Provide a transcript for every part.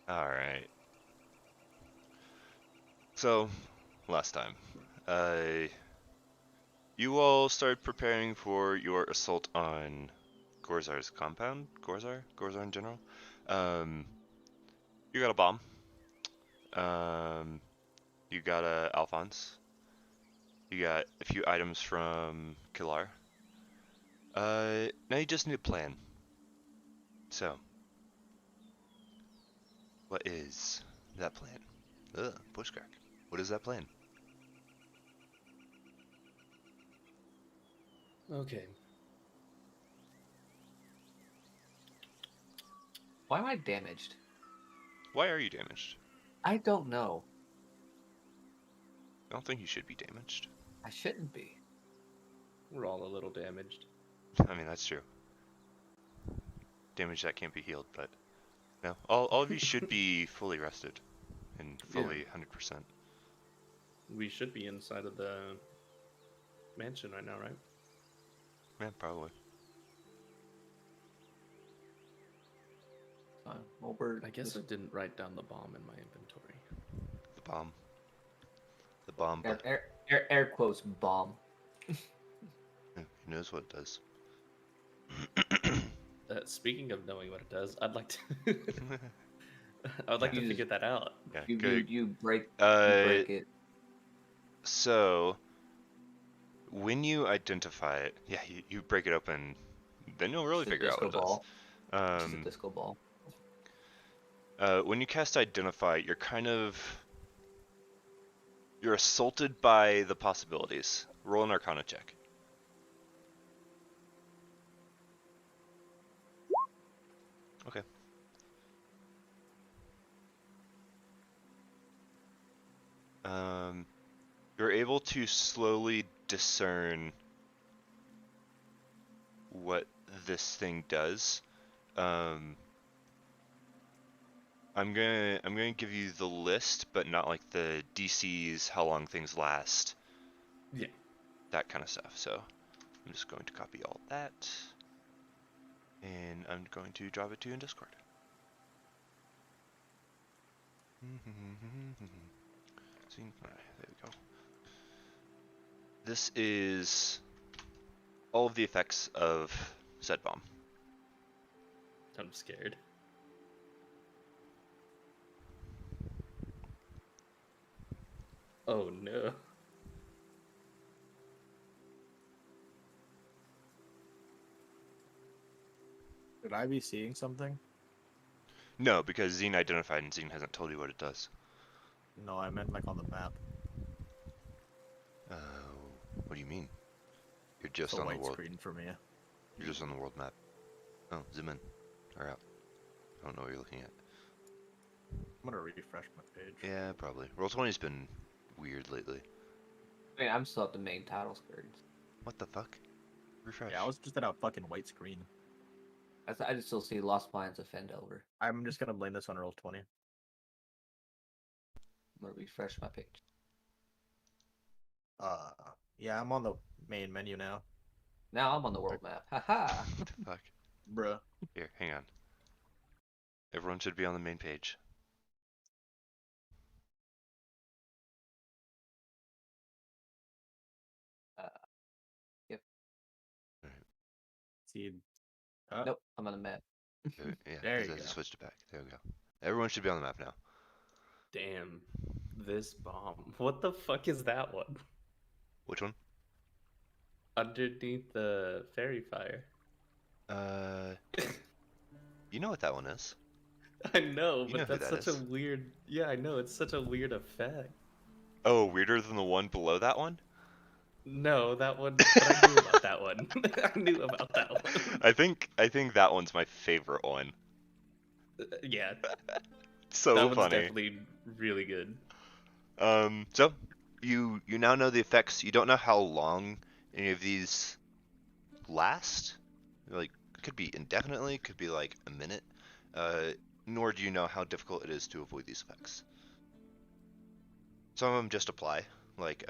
Alright. So, last time. Uh, you all started preparing for your assault on Gorazar's compound? Gorazar? Gorazar in general? Um, you got a bomb. Um, you got a Alphonse. You got a few items from Kilar. Now you just need a plan. So, what is that plan? Ugh, bushcrack. What is that plan? Okay. Why am I damaged? Why are you damaged? I don't know. I don't think you should be damaged. I shouldn't be. We're all a little damaged. I mean, that's true. Damage that can't be healed, but no. All of you should be fully rested and fully 100%. We should be inside of the mansion right now, right? Yeah, probably. Well, we're I guess I didn't write down the bomb in my inventory. The bomb. The bomb. air quotes bomb. Who knows what it does? Speaking of knowing what it does, I'd like to. I'd like to figure that out. Yeah, You break Uh, it. So, when you identify it, yeah, you break it open, then you'll really It's a figure out what it disco ball. does. It's a disco ball. When you cast Identify, you're assaulted by the possibilities. Roll an Arcana check. Okay. You're able to slowly discern what this thing does. I'm gonna give you the list, but not like the DCs, how long things last. Yeah. That kind of stuff. So I'm just going to copy all that, and I'm going to drop it to you in Discord. There we go. This is all of the effects of said bomb. I'm scared. Oh no. Should I be seeing something? No, because Zine identified and Zine hasn't told you what it does. No, I meant like on the map. What do you mean? You're just It's a on the white world. screen for me. You're just on the world map. Oh, zoom in or out. I don't know what you're looking at. I'm gonna refresh my page. Yeah, probably. Roll20's been weird lately. I mean, I'm still at the main title screen. What the fuck? Refresh. Yeah, I was just at a fucking white screen. I just still see Lost Mines offend over. I'm just gonna blame this on Roll20. I'm gonna refresh my page. Yeah, I'm on the main menu now. Now I'm on the world map. Haha. What the fuck? Bruh. Here, hang on. Everyone should be on the main page. Yep. See. Nope, I'm on the map. Yeah, There you I go. just switched it back. There we go. Everyone should be on the map now. Damn. This bomb. What the fuck is that one? Which one? Underneath the fairy fire. You know what that one is. I know, You know but who that's that such is. a weird. Yeah, I know. It's such a weird effect. Oh, weirder than the one below that one? No, that one. But I knew about that one. I knew about that one. I think that one's my favorite one. Yeah, So that one's funny. definitely really good. So you now know the effects. You don't know how long any of these last. Like, it could be indefinitely, could be like a minute. Nor do you know how difficult it is to avoid these effects. Some of them just apply, like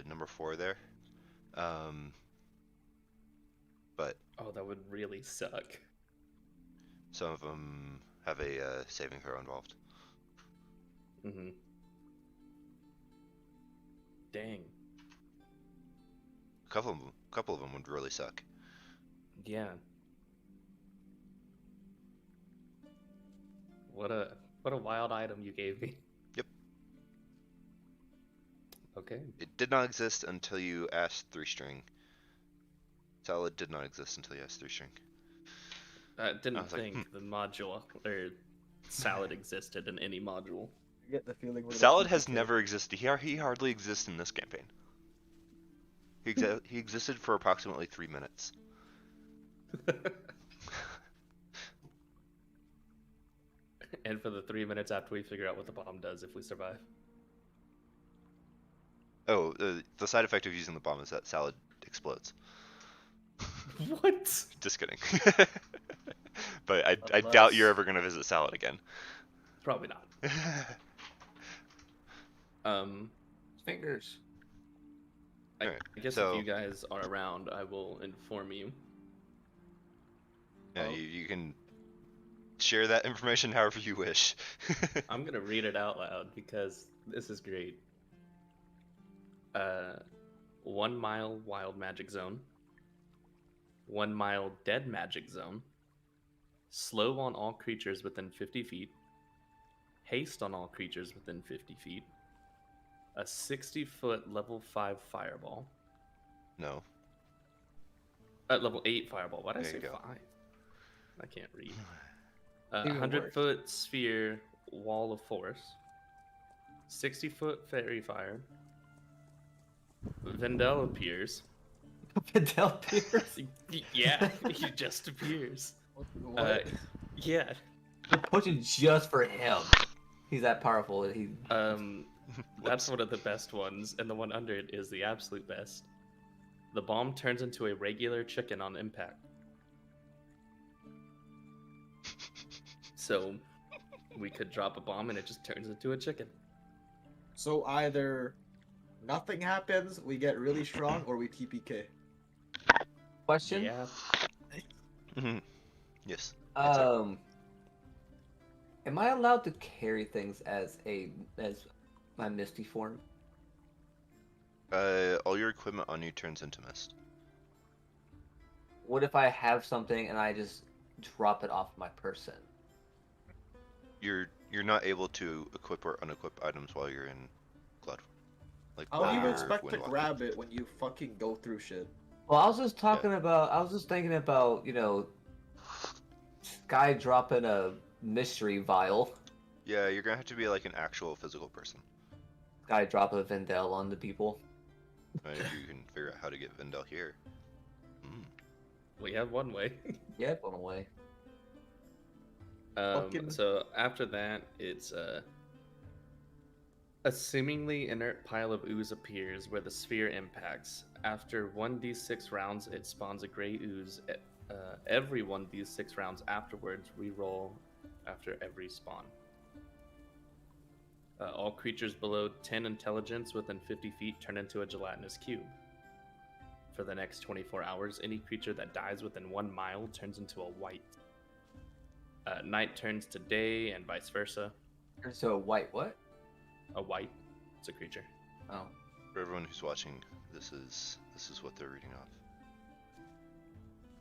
number 4 there. But Oh, that would really suck. some of them have a saving throw involved. Mm-hmm. Dang. Couple of them would really suck. Yeah. What a wild item you gave me. Yep. Okay. It did not exist until you asked 3-string. Salad did not exist until you asked 3-string. I didn't was like, think the module or salad existed in any module. You get the feeling we're Salad has never existed. He hardly exists in this campaign. He existed for approximately 3 minutes. And for the 3 minutes after we figure out what the bomb does if we survive. Oh, the side effect of using the bomb is that salad explodes. What? Just kidding. But I doubt you're ever gonna visit Salad again. Probably not. Fingers. I Alright, guess so- if you guys are around, I will inform you. Yeah, Oh. you can share that information however you wish. I'm gonna read it out loud because this is great. 1 mile wild magic zone. 1 mile dead magic zone. Slow on all creatures within 50 feet. Haste on all creatures within 50 feet. A 60-foot level 5 fireball. No. Level 8 fireball. Why did I There say you go. 5? I can't read. Even 100-foot sphere wall of force. 60-foot fairy fire. Vendel appears. Fidel Pierce. Yeah, he just appears. What? Yeah. They're pushing just for him. He's that powerful. He. That's one of the best ones, and the one under it is the absolute best. The bomb turns into a regular chicken on impact. So, we could drop a bomb and it just turns into a chicken. So either nothing happens, we get really strong, or we TPK. Question. Yeah. Yes. Am I allowed to carry things as my Misty form? All your equipment on you turns into mist. What if I have something and I just drop it off my person? You're not able to equip or unequip items while you're in Cloud. Like How while do you you're expect to Windwalker. grab it when you fucking go through shit? Well, I was just talking about. I was just thinking about, Sky dropping a mystery vial. Yeah, you're gonna have to be like an actual physical person. Sky drop a Vendel on the people. Right? If you can figure out how to get Vendel here. We have one way. Yeah, going away. Fucking- So after that, it's a seemingly inert pile of ooze appears where the sphere impacts. After 1d6 rounds, it spawns a gray ooze. Every 1d6 rounds afterwards, reroll after every spawn. All creatures below 10 intelligence within 50 feet turn into a gelatinous cube. For the next 24 hours, any creature that dies within 1 mile turns into a white. Night turns to day, and vice versa. So white what? A white, it's a creature. Oh. For everyone who's watching, this is what they're reading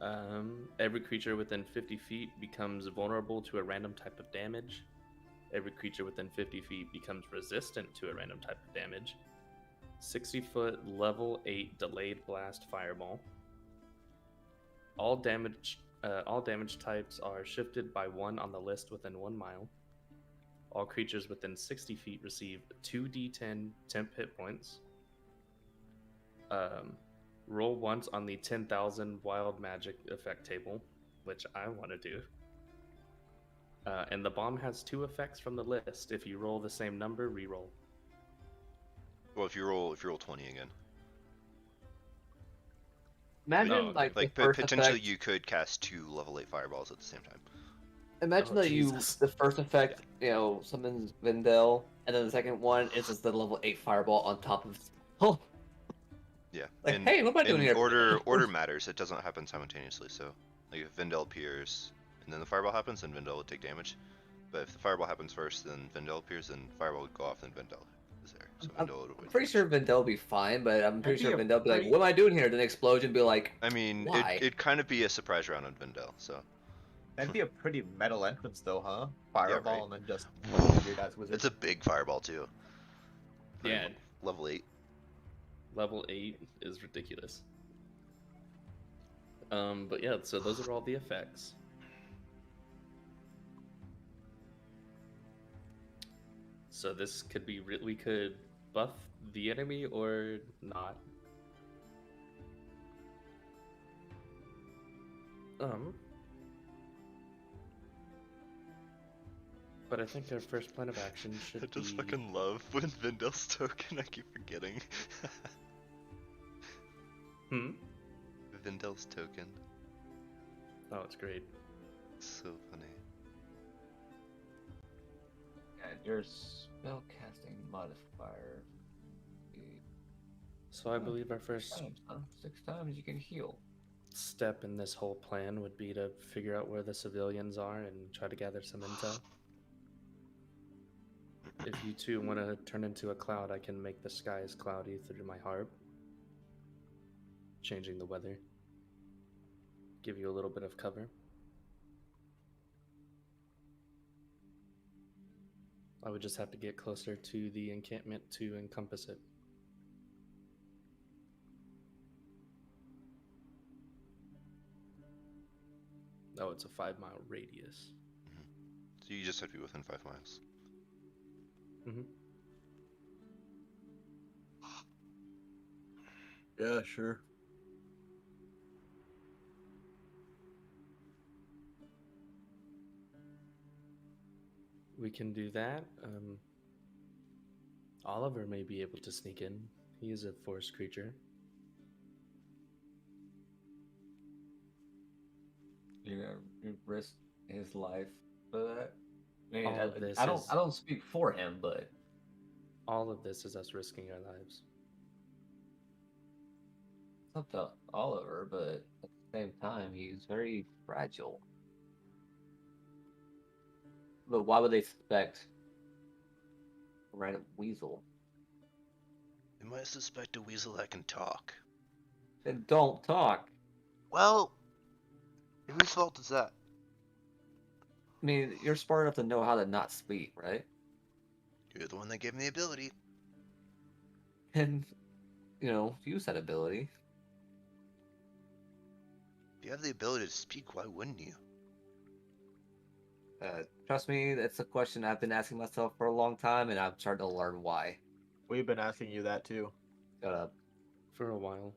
off. Every creature within 50 feet becomes vulnerable to a random type of damage. Every creature within 50 feet becomes resistant to a random type of damage. 60-foot level 8 delayed blast fireball. All damage types are shifted by 1 on the list within 1 mile. All creatures within 60 feet receive 2d10 temp hit points. Roll once on the 10,000 wild magic effect table, which I want to do. And the bomb has 2 effects from the list. If you roll the same number, reroll. Well, if you roll 20 again, Imagine No, like like the first potentially effect. you could cast 2 level 8 fireballs at the same time. Imagine Oh, that Jesus. the first effect, summons Vendel, and then the second one is just the level 8 fireball on top of. Oh, Yeah. like, and, hey, what am I doing and here? order matters. It doesn't happen simultaneously. So, like if Vendel appears and then the fireball happens, then Vendel would take damage. But if the fireball happens first, then Vendel appears, then fireball would go off, then Vendel is there. So I'm Vendel would win pretty first. sure Vendel will be fine, but I'm pretty That'd be sure a Vendel will be like, pretty- "What am I doing here?" Then explosion be like, I mean, "Why?" it'd kind of be a surprise round on Vendel, so. That'd be a pretty metal entrance, though, huh? Yeah, Fireball right. and then just fucking weird ass wizard. It's a big fireball, too. Yeah, Level 8. level 8 is ridiculous. But yeah, so those are all the effects. So this could be we could buff the enemy or not. But I think our first plan of action should I just be... fucking love when Vendel's token, I keep forgetting. Hmm? Vendel's token. Oh, it's great. So funny. And your spellcasting modifier. So I believe our first 6 times you can heal. step in this whole plan would be to figure out where the civilians are and try to gather some intel. If you two want to turn into a cloud, I can make the skies cloudy through my harp, changing the weather. Give you a little bit of cover. I would just have to get closer to the encampment to encompass it. Oh, it's a 5-mile radius. So you just have to be within 5 miles. Mm-hmm. Yeah, sure. We can do that. Oliver may be able to sneak in. He is a forest creature. You're gonna risk his life for that. I mean, All of this I don't. is- I don't speak for him, but All of this is us risking our lives. it's up to Oliver. But at the same time, he's very fragile. But why would they suspect a random weasel? They might suspect a weasel that can talk. Then don't talk. Well, whose fault is that? I mean, you're smart enough to know how to not speak, right? You're the one that gave me the ability. And use that ability. If you have the ability to speak, why wouldn't you? Trust me, that's a question I've been asking myself for a long time, and I'm starting to learn why. We've been asking you that too. Shut up. For a while.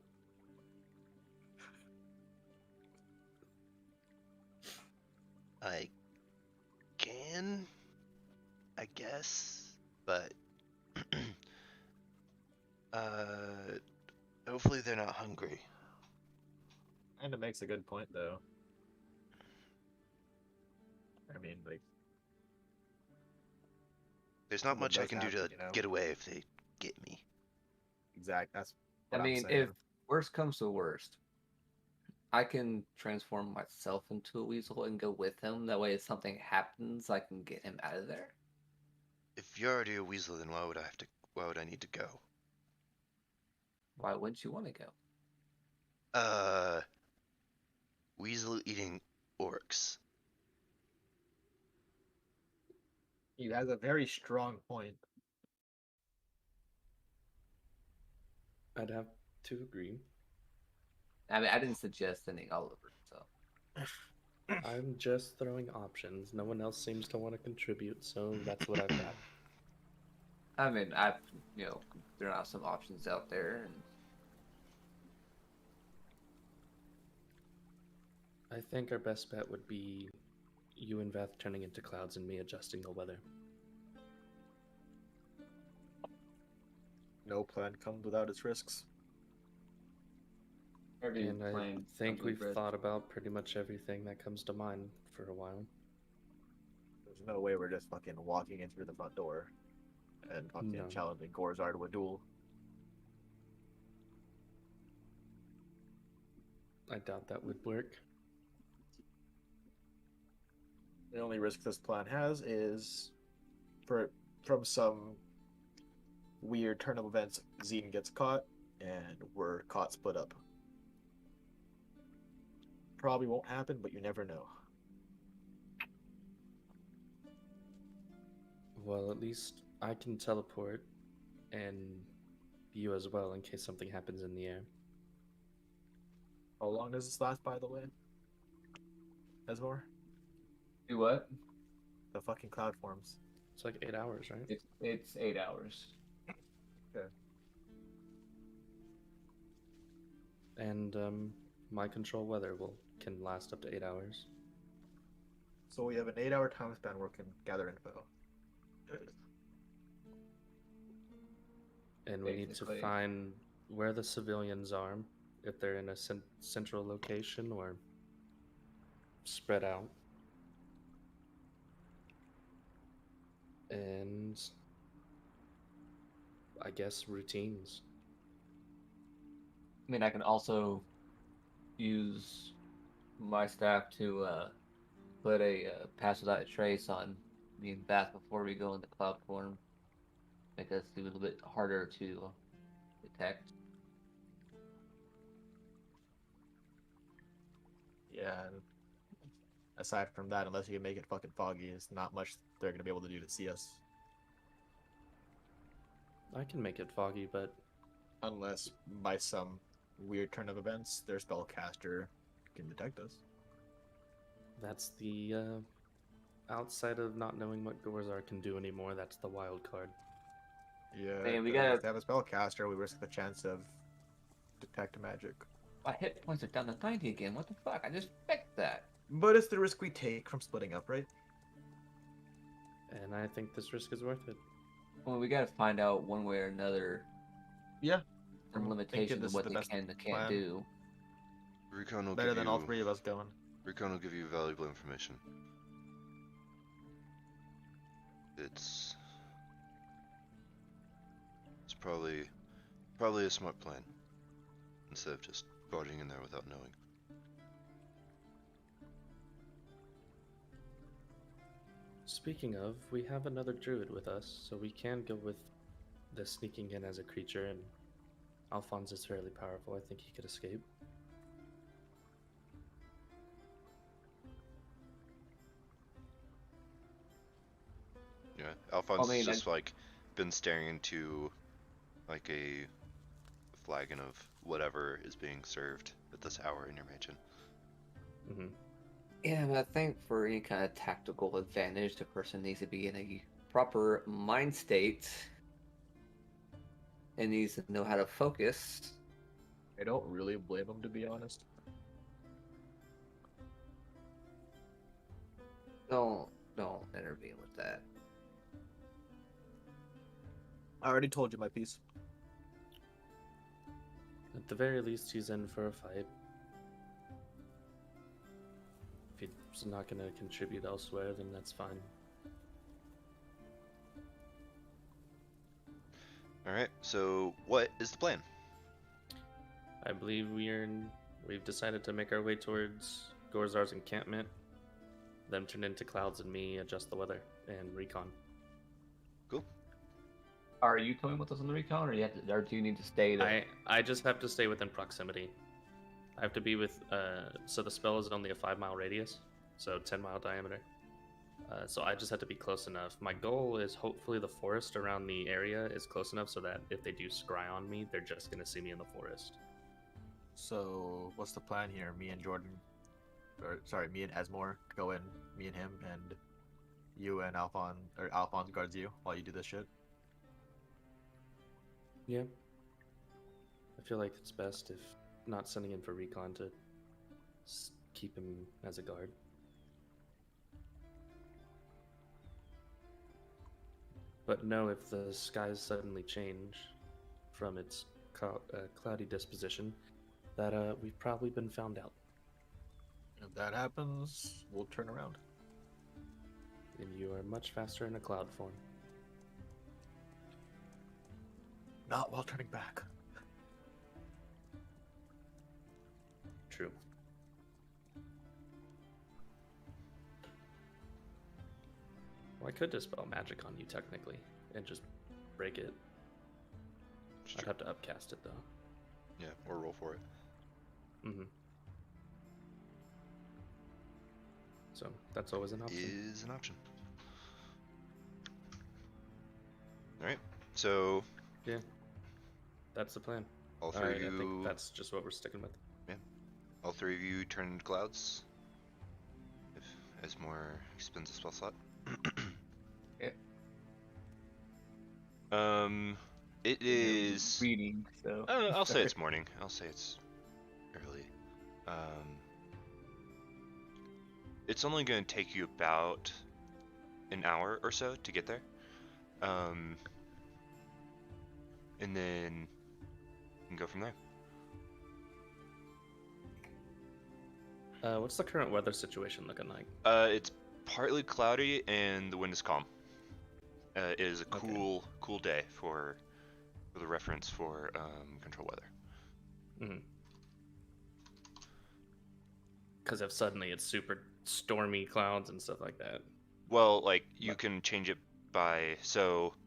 I can, I guess, but hopefully they're not hungry. And it makes a good point, though. I mean, like, There's not Someone much I does can do have to to, you know? get away if they get me. exact. That's I what I'm mean, saying. if worst comes to worst, I can transform myself into a weasel and go with him. That way, if something happens, I can get him out of there. If you're already a weasel, then why would I have to? Why would I need to go? Why wouldn't you want to go? Weasel eating orcs. He has a very strong point. I'd have to agree. I mean, I didn't suggest sending Oliver, so. I'm just throwing options. No one else seems to want to contribute, so that's what I've got. I mean, I've, there are some options out there, and I think our best bet would be you and Veth turning into clouds and me adjusting the weather. No plan comes without its risks. And I think we've thought about pretty much everything that comes to mind for a while. There's no way we're just fucking walking in through the front door and fucking No. challenging Gorazar to a duel. I doubt that would work. The only risk this plan has is from some weird turn of events, Zine gets caught, and we're caught split up. Probably won't happen, but you never know. Well, at least I can teleport, and you as well, in case something happens in the air. How long does this last, by the way? Esmore? Do what? The fucking cloud forms. It's like 8 hours, right? It's 8 hours. Okay. And my control weather can last up to 8 hours. So we have an 8-hour time span where we can gather info. And we need to Basically. find where the civilians are, if they're in a central location or spread out. And I guess routines. I mean, I can also use my staff to put a pass without a trace on me and Bath before we go into cloud form. Make us a little bit harder to detect. Yeah, and aside from that, unless you can make it fucking foggy, there's not much they're gonna be able to do to see us. I can make it foggy, but Unless by some weird turn of events, their spellcaster can detect us. that's the outside of not knowing what Gorazar can do anymore, that's the wild card. Yeah, Man, we 'cause gotta- if they have a spellcaster, we risk the chance of detect magic. My hit points are down to 90 again. What the fuck? I just fixed that. But it's the risk we take from splitting up, right? And I think this risk is worth it. Well, we gotta find out one way or another Yeah. some I'm limitations thinking this of is what the they best can and can't plan. do. Recon will Better give than you, all three of us going. Recon will give you valuable information. It's probably a smart plan instead of just barging in there without knowing. Speaking of, we have another druid with us, so we can go with the sneaking in as a creature, and Alphonse is fairly powerful. I think he could escape. Yeah, Alphonse I mean, has just like been staring into like a flagon of whatever is being served at this hour in your mansion. Mm-hmm. Yeah, but I think for any kind of tactical advantage, the person needs to be in a proper mind state and needs to know how to focus. I don't really blame him, to be honest. Don't intervene with that. I already told you my piece. At the very least, he's in for a fight. If he's not going to contribute elsewhere, then that's fine. Alright, so what is the plan? I believe we've decided to make our way towards Gorazar's encampment, them turn into clouds and me adjust the weather and recon. Cool. Are you coming with us on the recon, or do you need to stay there? I just have to stay within proximity. I have to be with, so the spell is only a 5-mile radius, so 10-mile diameter. So I just have to be close enough. My goal is hopefully the forest around the area is close enough so that if they do scry on me, they're just going to see me in the forest. So, what's the plan here? Me and Jordan, me and Esmore go in, me and him, and you and Alphonse guards you while you do this shit. Yeah. I feel like it's best if not sending in for recon to keep him as a guard. But no, if the skies suddenly change from its cloudy disposition, that we've probably been found out. If that happens, we'll turn around. And you are much faster in a cloud form. Not while turning back. True. Well, I could dispel magic on you technically and just break it. I'd have to upcast it though. Yeah, or roll for it. Mm-hmm. So that's always an option. Is an option. All right. So Yeah, that's the plan. all three of I think you, that's just what we're sticking with. all three of you turn into clouds. If Esmore spends a spell slot. It is. reading, so I don't know, I'll say it's morning. I'll say it's early. It's only going to take you about an hour or so to get there. And then you can go from there. What's the current weather situation looking like? It's partly cloudy and the wind is calm. It is a cool day for the reference for control weather. Mm-hmm. Because if suddenly it's super stormy clouds and stuff like that. Well, like you can change it by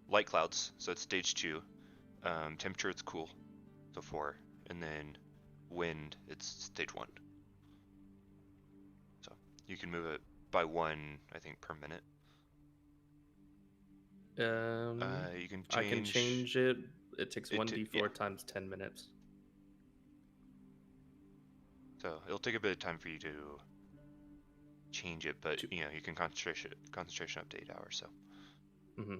light clouds, so it's stage 2. Temperature it's cool, so 4, and then wind it's stage 1. So you can move it by 1, I think, per minute. You can change. I can change it. It takes It 1d4 times 10 minutes. So it'll take a bit of time for you to change it, but you can concentration up to 8 hours. So. Mm-hmm.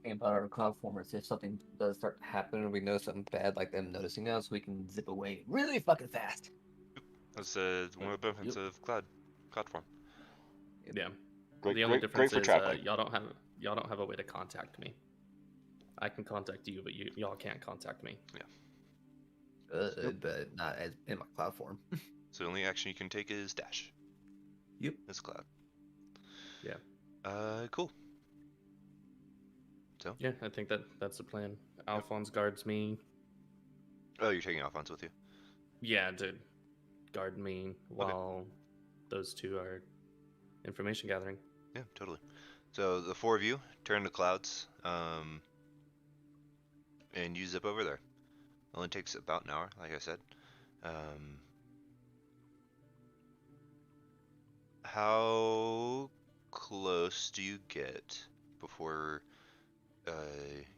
And about our cloud formers, if something does start to happen or we know something bad, like them noticing us, we can zip away really fucking fast. That's one of the benefits of cloud form. Yeah. Great, the only great difference for is traveling. y'all don't have a way to contact me. I can contact you, but y'all can't contact me. Yeah. But not as in my cloud form. So the only action you can take is dash. Yep. It's cloud. Yeah. Cool. So. Yeah, I think that's the plan. Alphonse guards me. Oh, you're taking Alphonse with you. Yeah, to guard me while those two are information gathering. Yeah, totally. So the 4 of you turn to clouds, and you zip over there. Only takes about an hour, like I said. How close do you get before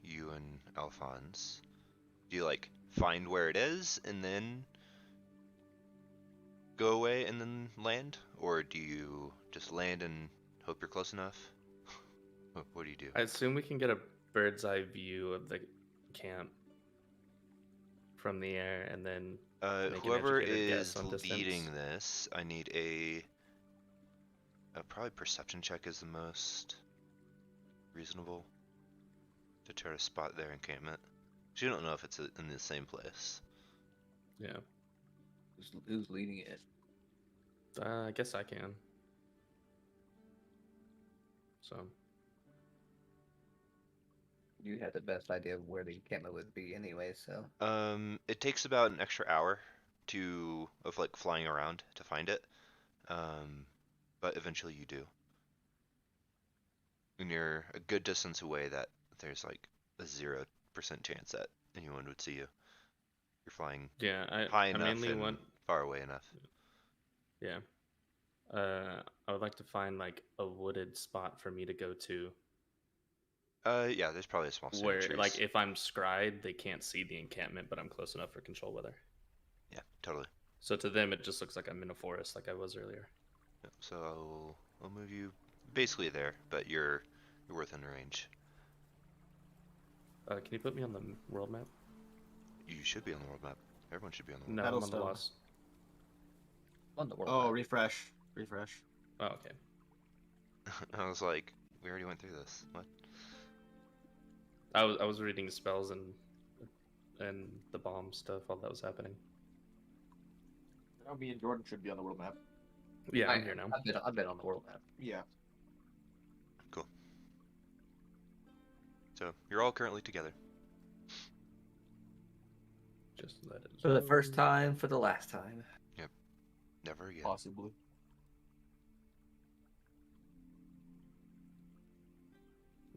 you and Alphonse? Do you like find where it is and then go away and then land, or do you just land and hope you're close enough? What do you do? I assume we can get a bird's eye view of the camp from the air, and then make whoever an educated is guess on distance. leading this, I need a probably perception check is the most reasonable to try to spot their encampment. You don't know if it's in the same place. Yeah. Who's leading it? I guess I can. So. You had the best idea of where the encampment would be anyway, so. It takes about an extra hour of like flying around to find it. But eventually you do. And you're a good distance away that there's like a 0% chance that anyone would see you. You're flying high enough and far away enough. Yeah. I would like to find like a wooded spot for me to go to. Yeah, there's probably a small stand of trees. Like if I'm scryed, they can't see the encampment, but I'm close enough for control weather. Yeah, totally. So to them, it just looks like I'm in a forest, like I was earlier. Yeah, so I'll move you basically there, but you're within range. Can you put me on the world map? You should be on the world map. Everyone should be on the world No, map. I'm on the lost. On the world Oh, map. refresh. Oh, okay. I was like, we already went through this. What? I was reading spells and the bomb stuff while that was happening. Now me and Jordan should be on the world map. Yeah, I'm here now. I've been on the world map. Yeah. Cool. So you're all currently together. Just let it. For the first time, for the last time. Yep. Never again. Possibly.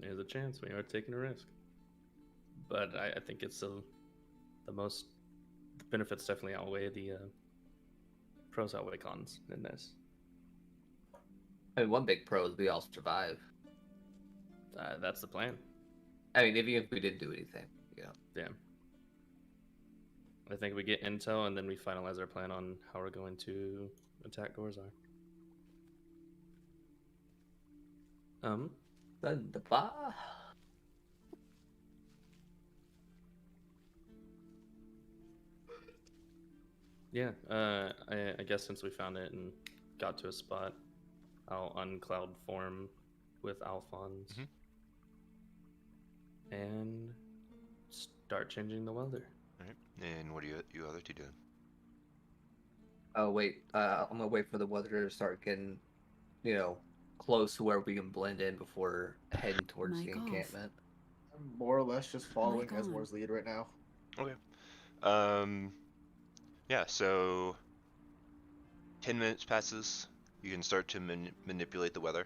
there's a chance we are taking a risk. But I think it's the most. The benefits definitely outweigh the pros outweigh cons in this. I mean, one big pro is we all survive. That's the plan. I mean, even if we didn't do anything, you know. Yeah. I think we get intel and then we finalize our plan on how we're going to attack Gorazar. The bar. Yeah, I guess since we found it and got to a spot, I'll uncloud form with Alphonse and start changing the weather. All right. And what are you other two doing? Oh wait, I'm gonna wait for the weather to start getting, you know, close to where we can blend in before heading towards the encampment. I'm more or less just following God. Esmore's lead right now. Okay. Yeah, so 10 minutes passes. You can start to manipulate the weather.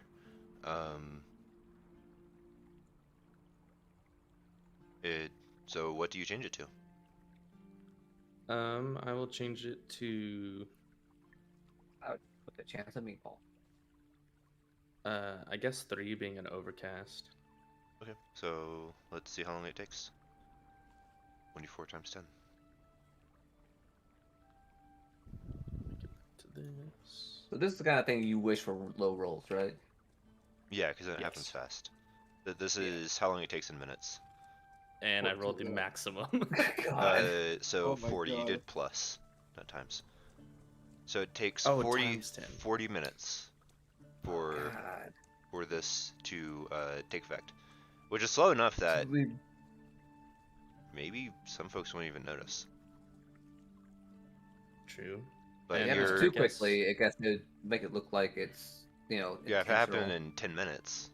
So what do you change it to? I will change it to With a chance of meatball. I guess 3 being an overcast. Okay, so let's see how long it takes. 24 times 10. To this. So this is the kind of thing you wish for low rolls, right? Yeah, because it happens Yes. fast. This is how long it takes in minutes. And I Well, rolled the yeah. maximum. God. So Oh my 40, you God. did plus, not times. So it takes Oh, 40, times 10. 40 minutes for God. this to take effect. Which is slow enough that So we- maybe some folks won't even notice. True. But And yeah, if you're, it's I too guess- quickly, it gets to make it look like it's, you know, yeah, if it happened intentional. in 10 minutes,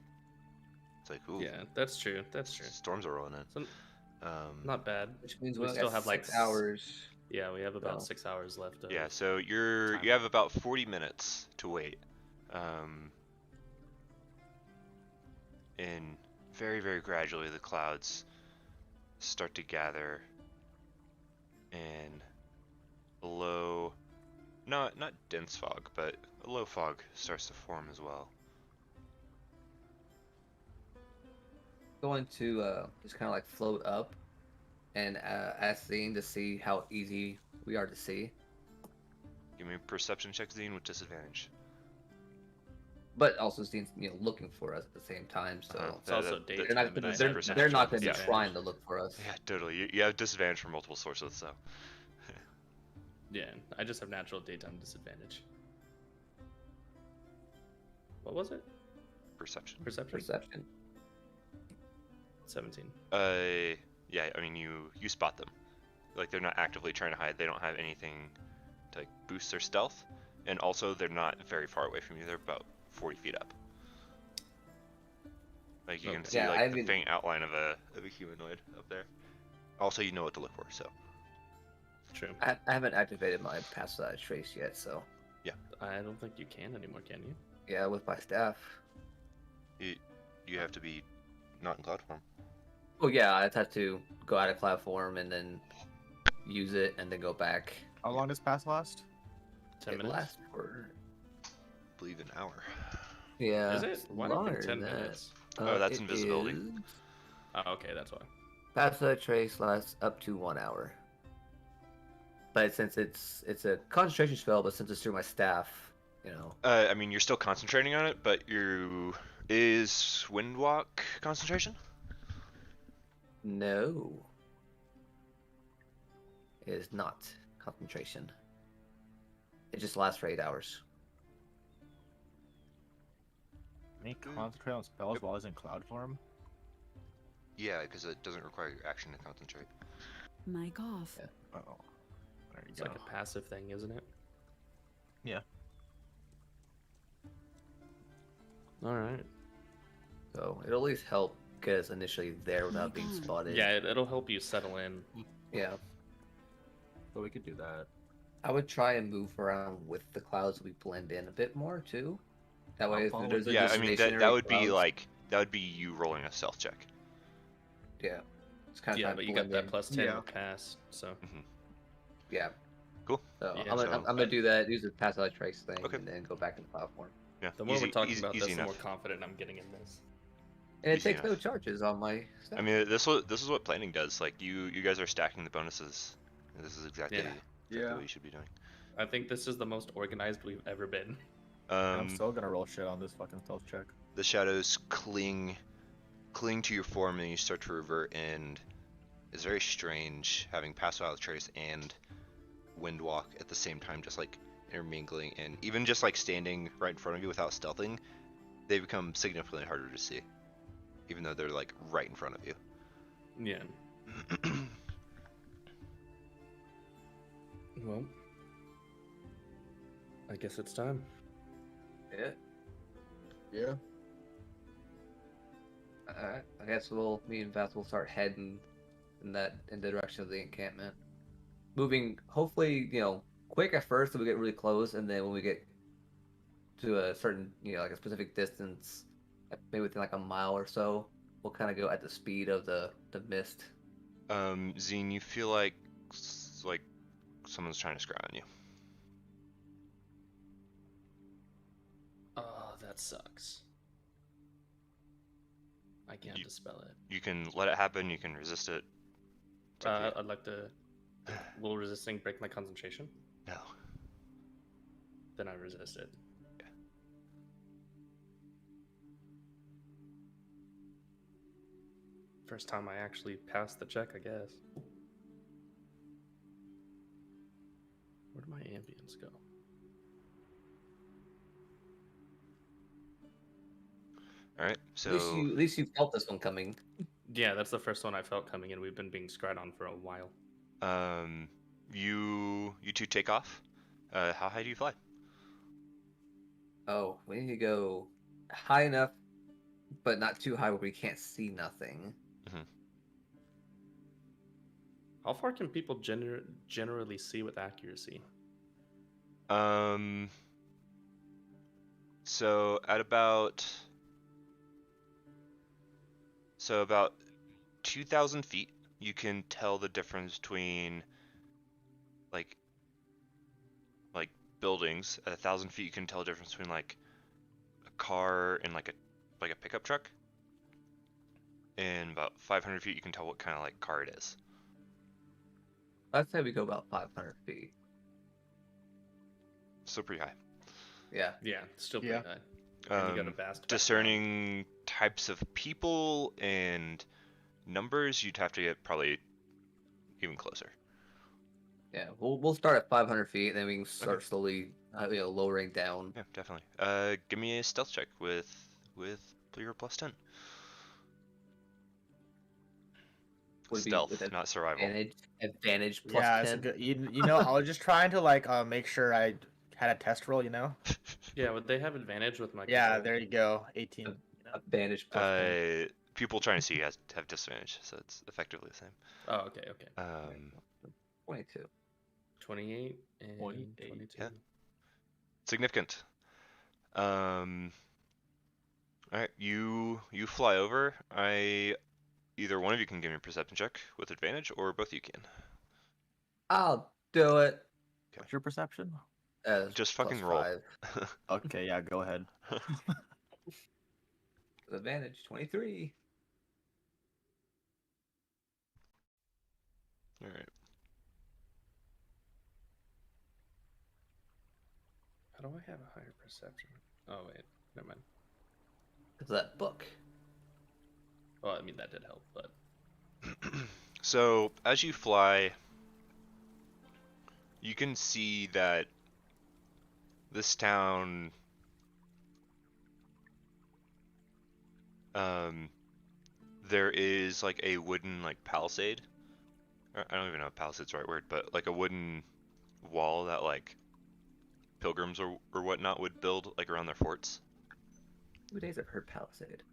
it's like, ooh, Yeah, that's true. That's true. storms are rolling in. So, Not not bad. Which means we we still got have like 6 hours. Yeah, we have about So- 6 hours left. Yeah, so you time. have about 40 minutes to wait. And very, very gradually the clouds start to gather, and a low, not dense fog, but a low fog starts to form as well. Going to just kind of like float up and ask Zine to see how easy we are to see. Give me a perception check, Zine, with disadvantage. But also Zine's, you know, looking for us at the same time, so Uh-huh. It's also that- daytime. they're not and gonna, I have they're perception not going to be disadvantage. trying to look for us. Yeah, totally. You have disadvantage from multiple sources, so. Yeah, I just have natural daytime disadvantage. What was it? Perception. Perception? Perception. 17. Yeah, I mean, you spot them. Like, they're not actively trying to hide. They don't have anything to, like, boost their stealth. And also, they're not very far away from you. They're about 40 feet up. Like, you can Okay. see, Yeah, like, I the mean- faint outline of a humanoid up there. Also, you know what to look for, so. True. I haven't activated my pass trace yet, so I don't think you can anymore, can you? yeah, with my staff. You have to be not in cloud form. Oh yeah, I'd have to go out of cloud form and then use it and then go back. How long does pass last? 10 It minutes? lasts for I believe an hour. yeah. Is it? it's Why not longer 10 than that. minutes? Oh, that's It invisibility. is- Oh, okay, that's why. Pass trace lasts up to 1 hour. But since it's a concentration spell, but since it's through my staff, you know. I mean, you're still concentrating on it, but is Windwalk concentration? No. It is not concentration. It just lasts for 8 hours. Can you concentrate on spells while it's in cloud form? Yeah, because it doesn't require your action to concentrate. Mic off. Yeah. Oh, there you It's go. like a passive thing, isn't it? Yeah. Alright. So it'll at least help get us initially there without my being God. spotted. Yeah, it'll help you settle in. Yeah. So we could do that. I would try and move around with the clouds. We blend in a bit more too. That way, if follow there's a Yeah, I mean that stationary would be clouds- like that would be you rolling a stealth check. Yeah. It's kind of Yeah, trying but to you got blend that in. plus 10 Yeah. with pass, so Yeah. Cool. So Yeah, I'm gonna so- I'm gonna do that. Use the pass without trace thing, Okay. and then go back to the platform. Yeah, the more easy, we're talking easy, about easy this, the more enough. confident I'm getting in this. And it Easy takes no enough. charges on my stuff. I mean, this is what planning does. Like you guys are stacking the bonuses. This is exactly Yeah. what you should be doing. I think this is the most organized we've ever been. I'm still gonna roll shit on this fucking stealth check. The shadows cling to your form, and you start to revert. And it's very strange having Pass Without Trace and Windwalk at the same time, just like intermingling, and even just like standing right in front of you without stealthing, they become significantly harder to see, even though they're like right in front of you. Yeah. Well, I guess it's time. Yeah. Yeah. Alright. I guess me and Vath will start heading in the direction of the encampment. Moving, hopefully, quick at first so we get really close, and then when we get to a certain, like a specific distance, maybe within like a mile or so, we'll kind of go at the speed of the mist. Zine, you feel like someone's trying to scry on you. Oh, that sucks. I can't dispel it. You can let it happen. You can resist it. It's up to you. I'd like to. Will resisting break my concentration? No. Then I resist it. Yeah. First time I actually passed the check, I guess. Where do my ambience go? All right. So At least you felt this one coming. Yeah, that's the first one I felt coming in. We've been being scried on for a while. you two take off. How high do you fly? Oh, we need to go high enough, but not too high where we can't see nothing. How far can people generally see with accuracy? So at about 2,000 feet, you can tell the difference between like buildings. At 1,000 feet, you can tell the difference between like a car and like a pickup truck. And about 500 feet, you can tell what kind of like car it is. I'd say we go about 500 feet. Still pretty high. Yeah. Yeah, still pretty Yeah. high. And you got a vast background. Discerning types of people and numbers, you'd have to get probably even closer. Yeah, we'll start at 500 feet, and then we can start slowly, lowering down. Yeah, definitely. Give me a stealth check with your plus 10. Would it be Stealth, with not survival. Advantage plus Yeah, 10. it's a good. I was just trying to like make sure I had a test roll. Yeah, would they have advantage with my Yeah, control? there you go. 18. Advantage plus 10. People trying to see you have disadvantage, so it's effectively the same. Oh, okay. 22. 28 and 28, 22. yeah. Significant. All right, you fly over. Either one of you can give me a perception check with advantage, or both of you can. I'll do it. What's your perception? Just Plus fucking roll. 5. Okay, yeah, go ahead. Advantage 23. All right. How do I have a higher perception? Oh, wait. Never mind. Because that book. Well, I mean, that did help, but... So, as you fly, you can see that this town, there is like a wooden like palisade. I don't even know if palisade's the right word, but like a wooden wall that like pilgrims or whatnot would build like around their forts. Who days I've heard Palisade?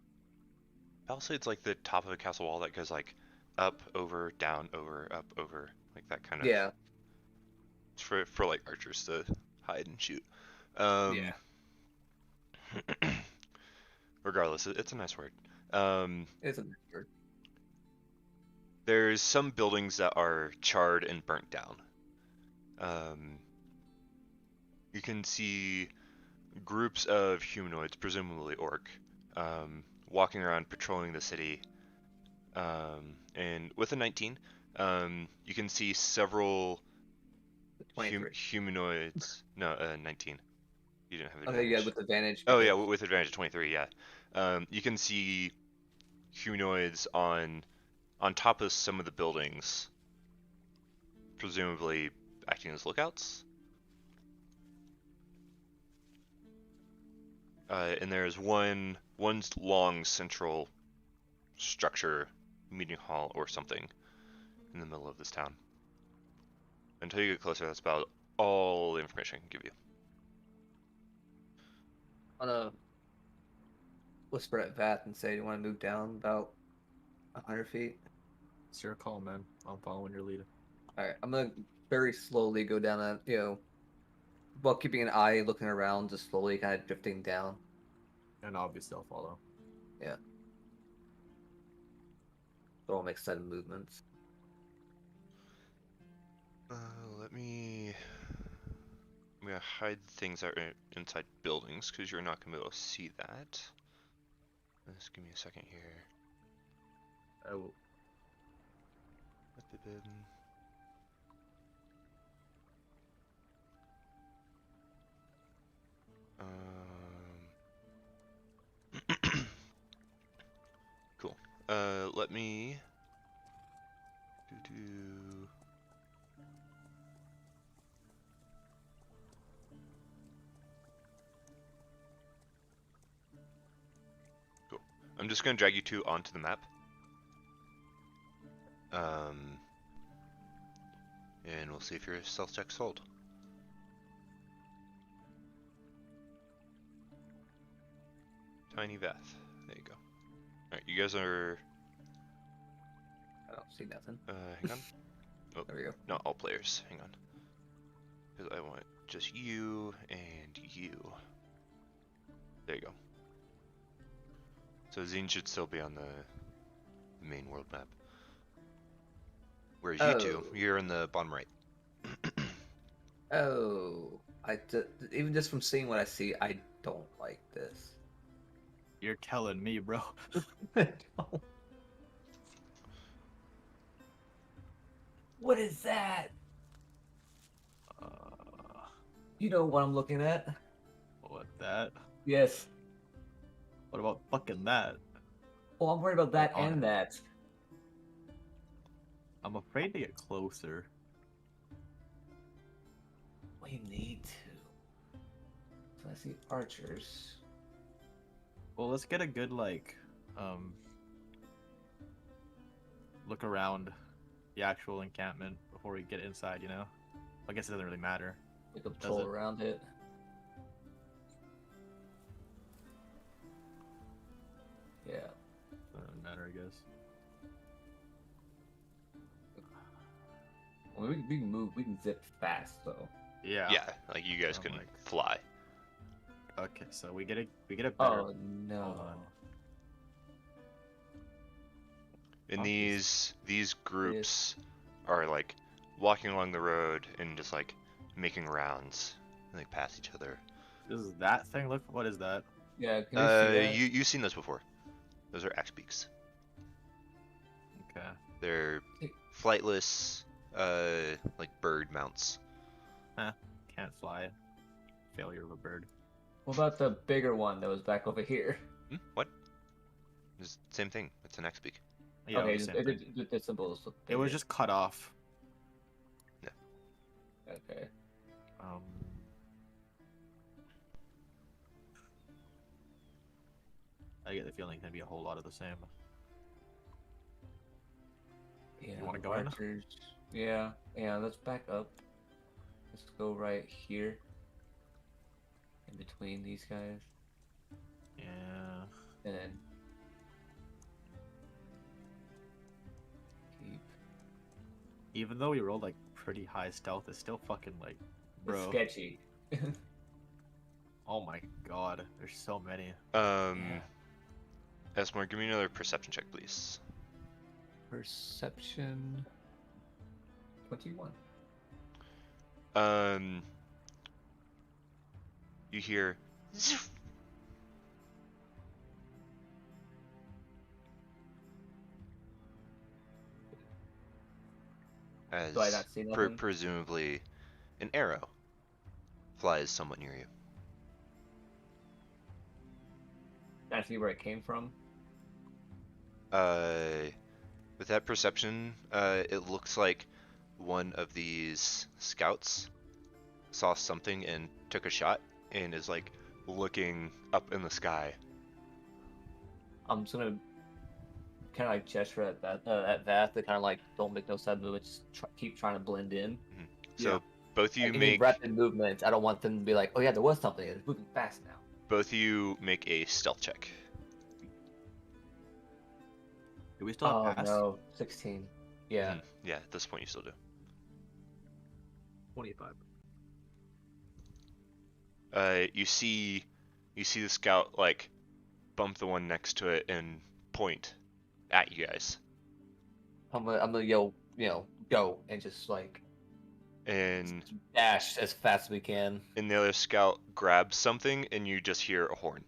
Palisade's like the top of a castle wall that goes like up, over, down, over, up, over, like that kind of. Yeah. It's for like archers to hide and shoot. Yeah. regardless, it's a nice word. It's a word. There's some buildings that are charred and burnt down. You can see groups of humanoids, presumably orc, walking around patrolling the city. And with a 19, you can see several 23. humanoids. No, 19. You didn't have Okay, advantage. yeah, with advantage. Oh yeah, because- with advantage 23. Yeah. You can see humanoids on top of some of the buildings, presumably acting as lookouts. And there's one long central structure, meeting hall or something, in the middle of this town. Until you get closer, that's about all the information I can give you. I'm gonna whisper at Vath and say, "Do you want to move down about 100 feet?" It's your call, man. I'm following your lead. All right, I'm gonna very slowly go down that, while keeping an eye looking around, just slowly kind of drifting down. And obviously I'll follow. Yeah. So I'll make sudden movements. Let me. I'm gonna hide things that are inside buildings because you're not gonna be able to see that. Just give me a second here. I will. Cool. Let me do. Cool. I'm just gonna drag you two onto the map. And we'll see if your stealth check's hold. Tiny Vath. There you go. Alright, you guys are. I don't see nothing. Hang on. Oh, There we go. not all players. Hang on. Because I want just you and you. There you go. So Zine should still be on the main world map. Whereas you two, you're in the bottom right. Oh, even just from seeing what I see, I don't like this. You're telling me, bro. What is that? Uh, You know what I'm looking at? what that? Yes. What about fucking that? Well, I'm worried about that On and it. that. I'm afraid to get closer. We need to. So I see archers. Well, let's get a good look around the actual encampment before we get inside. You know, I guess it doesn't really matter. We can patrol it? around it. Yeah. Doesn't really matter, I guess. Well, we can move. We can zip fast, though. Yeah. Yeah, like you guys Oh can my- fly. Okay, so we get a better. Oh no. Hold on. And Fuck these groups are like walking along the road and just like making rounds and they pass each other. Does that thing look? What is that? Yeah. Can we see that? You've seen those before. Those are axe beaks. Okay. They're flightless, like bird mounts. Can't fly. Failure of a bird. What about the bigger one that was back over here? What? It's the same thing. It's an axe beak. Yeah, okay, the same thing. the symbols look It was bigger. just cut off. Okay. I get the feeling it's gonna be a whole lot of the same. Yeah. wanna go in? archers. Yeah. Yeah. Let's back up. Let's go right here. In between these guys, Yeah. and then keep. Even though we rolled like pretty high stealth, it's still fucking like, It's bro. sketchy. Oh my god, there's so many. Yeah. Esmore, give me another perception check, please. Perception 21. You hear "Zoof." As Do I not see nothing? presumably an arrow flies somewhat near you. Can I see where it came from? With that perception, it looks like one of these scouts saw something and took a shot and is like looking up in the sky. I'm just gonna kind of like gesture at Vath to kind of like don't make no sudden movements, just keep trying to blend in. So Yeah. both of you Like, make rapid movements. I don't want them to be like, oh yeah, there was something. It's moving fast now. both of you make a stealth check. Do we still Oh have pass? no, 16. Yeah. Yeah, at this point you still do. 25. You see the scout like bump the one next to it and point at you guys. I'm gonna yell, go, and just like And dash as fast as we can. the other scout grabs something and you just hear a horn.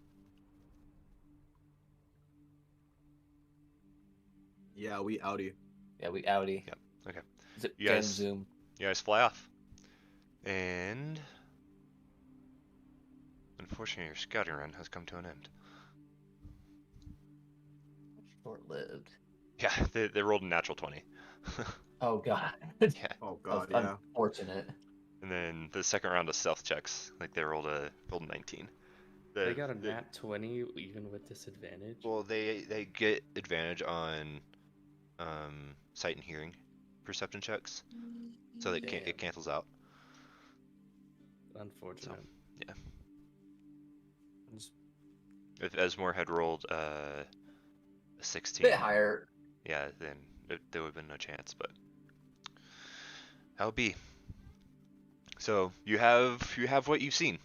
Yeah, we outie. Yeah, we outie. Yep. Okay. Zip, You get guys- zoom. You guys fly off. And unfortunately your scouting run has come to an end. Short-lived. Yeah, they rolled a natural 20. Oh god. Yeah. Oh That was god, yeah. unfortunate. And then the second round of stealth checks, like they rolled a 19. They got a nat 20 even with disadvantage. Well, they get advantage on sight and hearing perception checks, so it Damn. cancels out. Unfortunate. Yeah. If Esmore had rolled a 16, Bit higher. yeah, then there would have been no chance. But how it be? So you have what you've seen.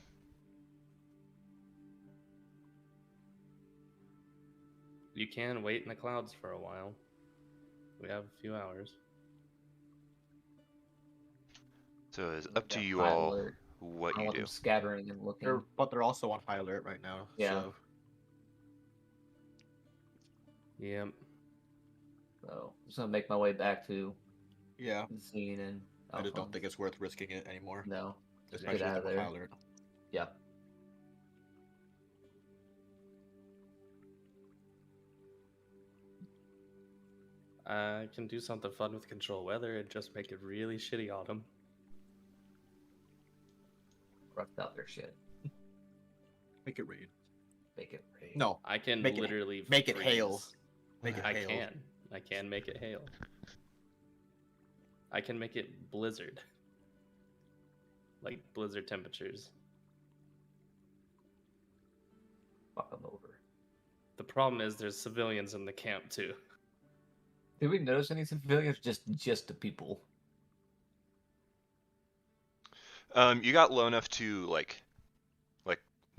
You can wait in the clouds for a while. We have a few hours. So it's Like up to that you high all alert. what I you want do. them scattering and looking. But they're also on high alert right now. Yeah. So Yep. So I'm just gonna make my way back to yeah, the scene and I just don't Alphonse. think it's worth risking it anymore. No. Especially get out if of they're on there. high alert. Yeah. I can do something fun with control weather and just make it really shitty autumn. Roughed out their shit. Make it rain. Make it rain. No, I can Make it- literally make it hail. freeze. make it I hail. can. I can make it hail. I can make it blizzard. Like blizzard temperatures. Fuck them over. The problem is there's civilians in the camp too. Did we notice any civilians? Just the people. You got low enough to like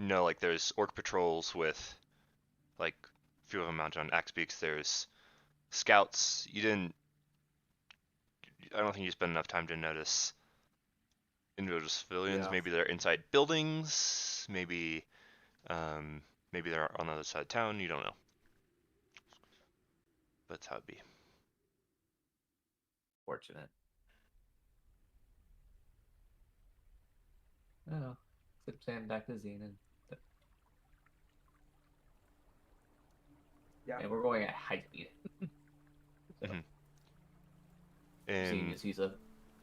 know like there's orc patrols with like a few of them mounted on axe beaks. There's scouts. You didn't. I don't think you spent enough time to notice individual civilians. Yeah. Maybe they're inside buildings. Maybe they're on the other side of town. You don't know. That's how it be. Fortunate. I don't know. Zip Sam back to Xenon. Yeah. And we're going at high speed. And He's a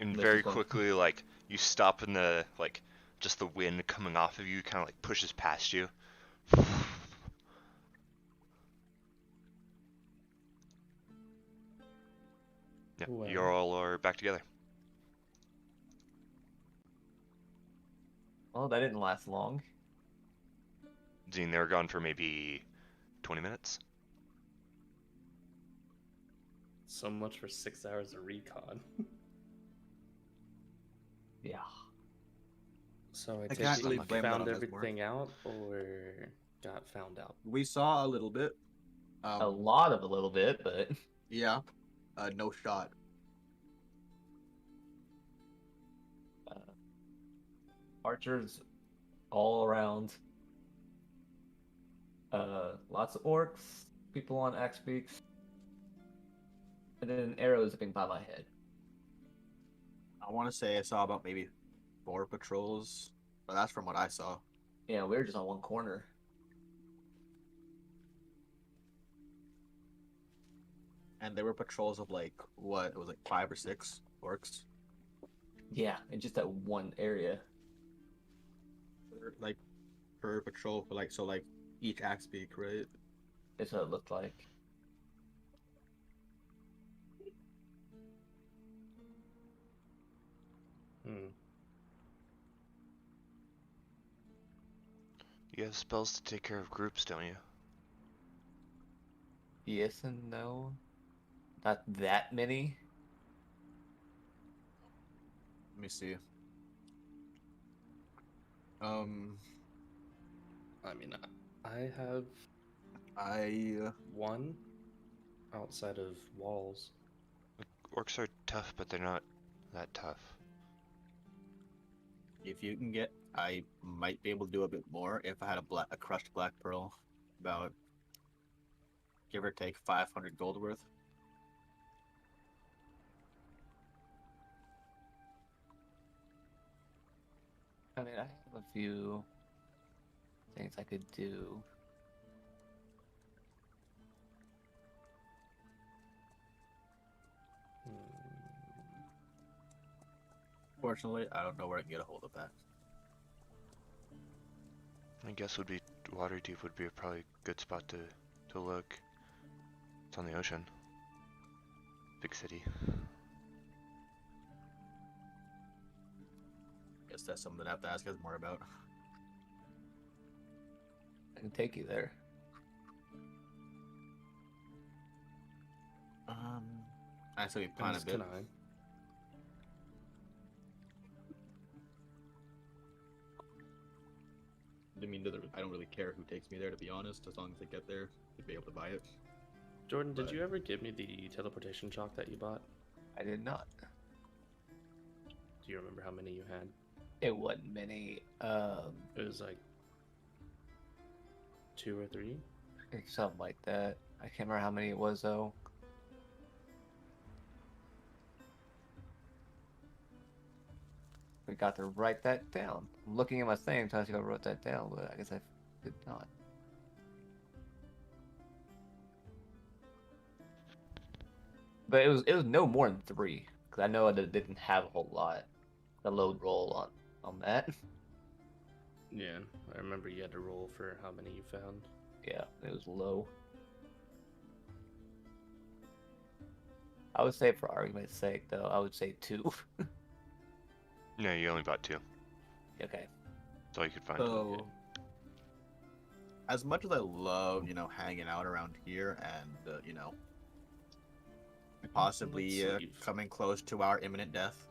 And This very is one. quickly, like, you stop in the, like, just the wind coming off of you kind of, like, pushes past you. Yeah, Well. you all are back together. well, that didn't last long. Zine, they were gone for maybe 20 minutes. So much for 6 hours of recon. Yeah. So I I take can't it really you blame that found on Esmore. everything out or got found out? We saw a little bit. A lot of a little bit, but Yeah. No shot. archers all around. Lots of orcs, people on axe peaks, and then arrows zipping by my head. I want to say I saw about maybe 4 patrols, but that's from what I saw. Yeah, we were just on one corner. And there were patrols of like what? It was like 5 or 6 orcs. Yeah, in just that one area. Like per patrol for like so like each axe peak, right? That's what it looked like. Hmm. You have spells to take care of groups, don't you? Yes and no. Not that many. Let me see. Um, I mean, I have I one outside of walls. Orcs are tough, but they're not that tough. if you can get, I might be able to do a bit more if I had a crushed black pearl, about give or take 500 gold worth. I mean, I have a few things I could do. Fortunately, I don't know where I can get a hold of that. I guess would be Waterdeep would be a probably good spot to look. It's on the ocean. Big city. Guess that's something I have to ask us more about. I can take you there. I say we plan a As bit. can I. I mean, I don't really care who takes me there, to be honest, as long as I get there to be able to buy it. Jordan, did But- you ever give me the teleportation chalk that you bought? I did not. Do you remember how many you had? It wasn't many. It was like 2 or 3. Something like that. I can't remember how many it was though. We got to write that down. I'm looking at my thing trying to see if I wrote that down, but I guess I did not. But it was no more than 3 because I know I didn't have a whole lot. The load roll on that. Yeah, I remember you had to roll for how many you found. Yeah, it was low. I would say, for argument's sake, though, I would say 2. No, you only bought 2. Okay. That's all you could find. So, as much as I love, hanging out around here and, possibly Let's leave. coming close to our imminent death,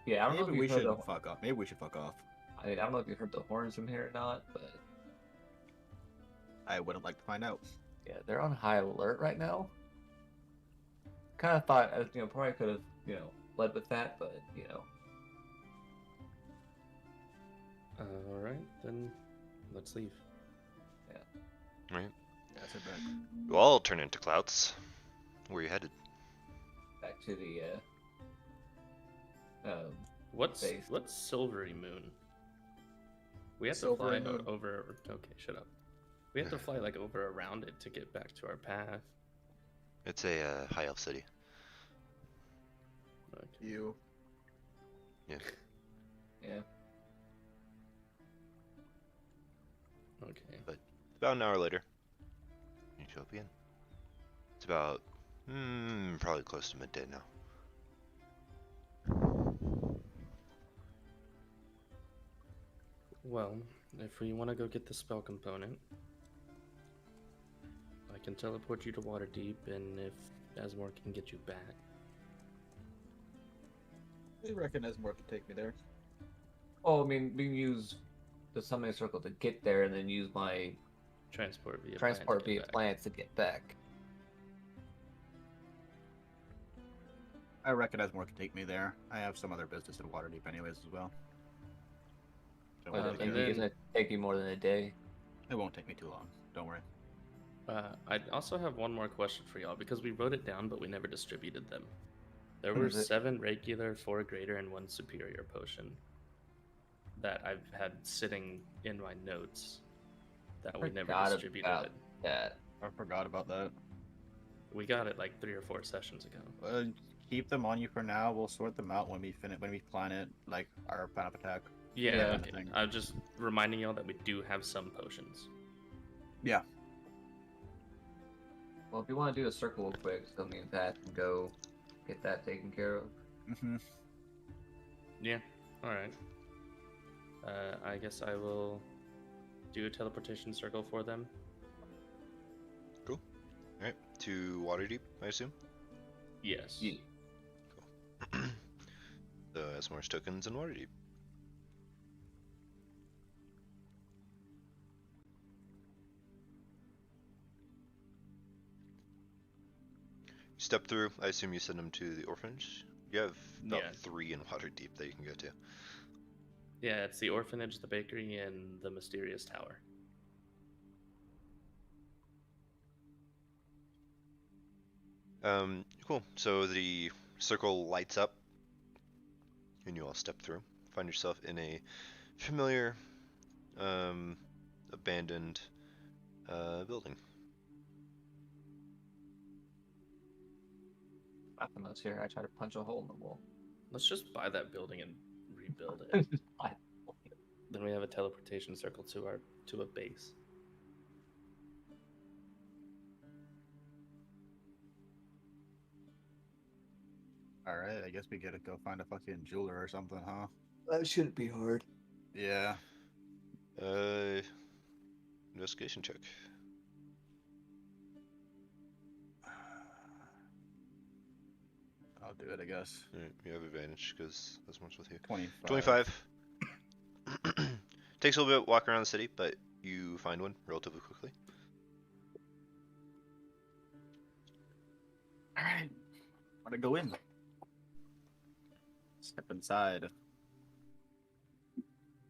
Yeah, I don't know if maybe you we heard should the. fuck off. Maybe we should fuck off. I mean, I don't know if you heard the horns from here or not, but I wouldn't like to find out. yeah, they're on high alert right now. Kind of thought, probably could have, led with that, but All right, then let's leave. Right. That's it back. You all turn into clouds. Where are you headed? back to the What's Base. Silvery Moon? We have Silvery to fly Moon. over. Okay, shut up. We have to fly like over around it to get back to our path. It's a high elf city. Okay. You. yeah. Okay. About an hour later, you show up again. It's about probably close to midday now. Well, if we want to go get the spell component, I can teleport you to Waterdeep, and if Asmore can get you back. I reckon Esmore could take me there. Oh, I mean, we can use the summoning circle to get there, and then use my Transport via Transport plant to via get back. plants to get back. I reckon Asmore can take me there. I have some other business in Waterdeep anyways as well. So I we'll don't take think and care it's then- gonna take you more than a day. It won't take me too long. Don't worry. I also have one more question for y'all because we wrote it down, but we never distributed them. There What were is it? 7 regular, 4 greater, and 1 superior potion that I've had sitting in my notes that we never Forgot distributed. about that. I forgot about that. We got it like 3 or 4 sessions ago. Keep them on you for now. We'll sort them out when we plan it, like our plan of attack. Yeah, Yeah. okay. I'm just reminding y'all that we do have some potions. Yeah. Well, if you want to do a circle real quick, so me and Pat can go get that taken care of. Mm-hmm. Yeah, alright. I guess I will do a teleportation circle for them. Alright, to Waterdeep, I assume? Yes. Yeah. So Asmore's tokens in Waterdeep. Step through, I assume you send them to the orphanage? You have about Yeah. 3 in Waterdeep that you can go to. Yeah, it's the orphanage, the bakery, and the mysterious tower. Cool. So the circle lights up, and you all step through. Find yourself in a familiar, abandoned building. Nothing else here. I try to punch a hole in the wall. Let's just buy that building and rebuild it. Then we have a teleportation circle to a base. All right. I guess we gotta go find a fucking jeweler or something, huh? That shouldn't be hard. Yeah. Investigation check. I'll do it, I guess. Alright, you have advantage because Asmore's with you. 25. 25. Takes a little bit walk around the city, but you find one relatively quickly. All right. Want to go in? Step inside.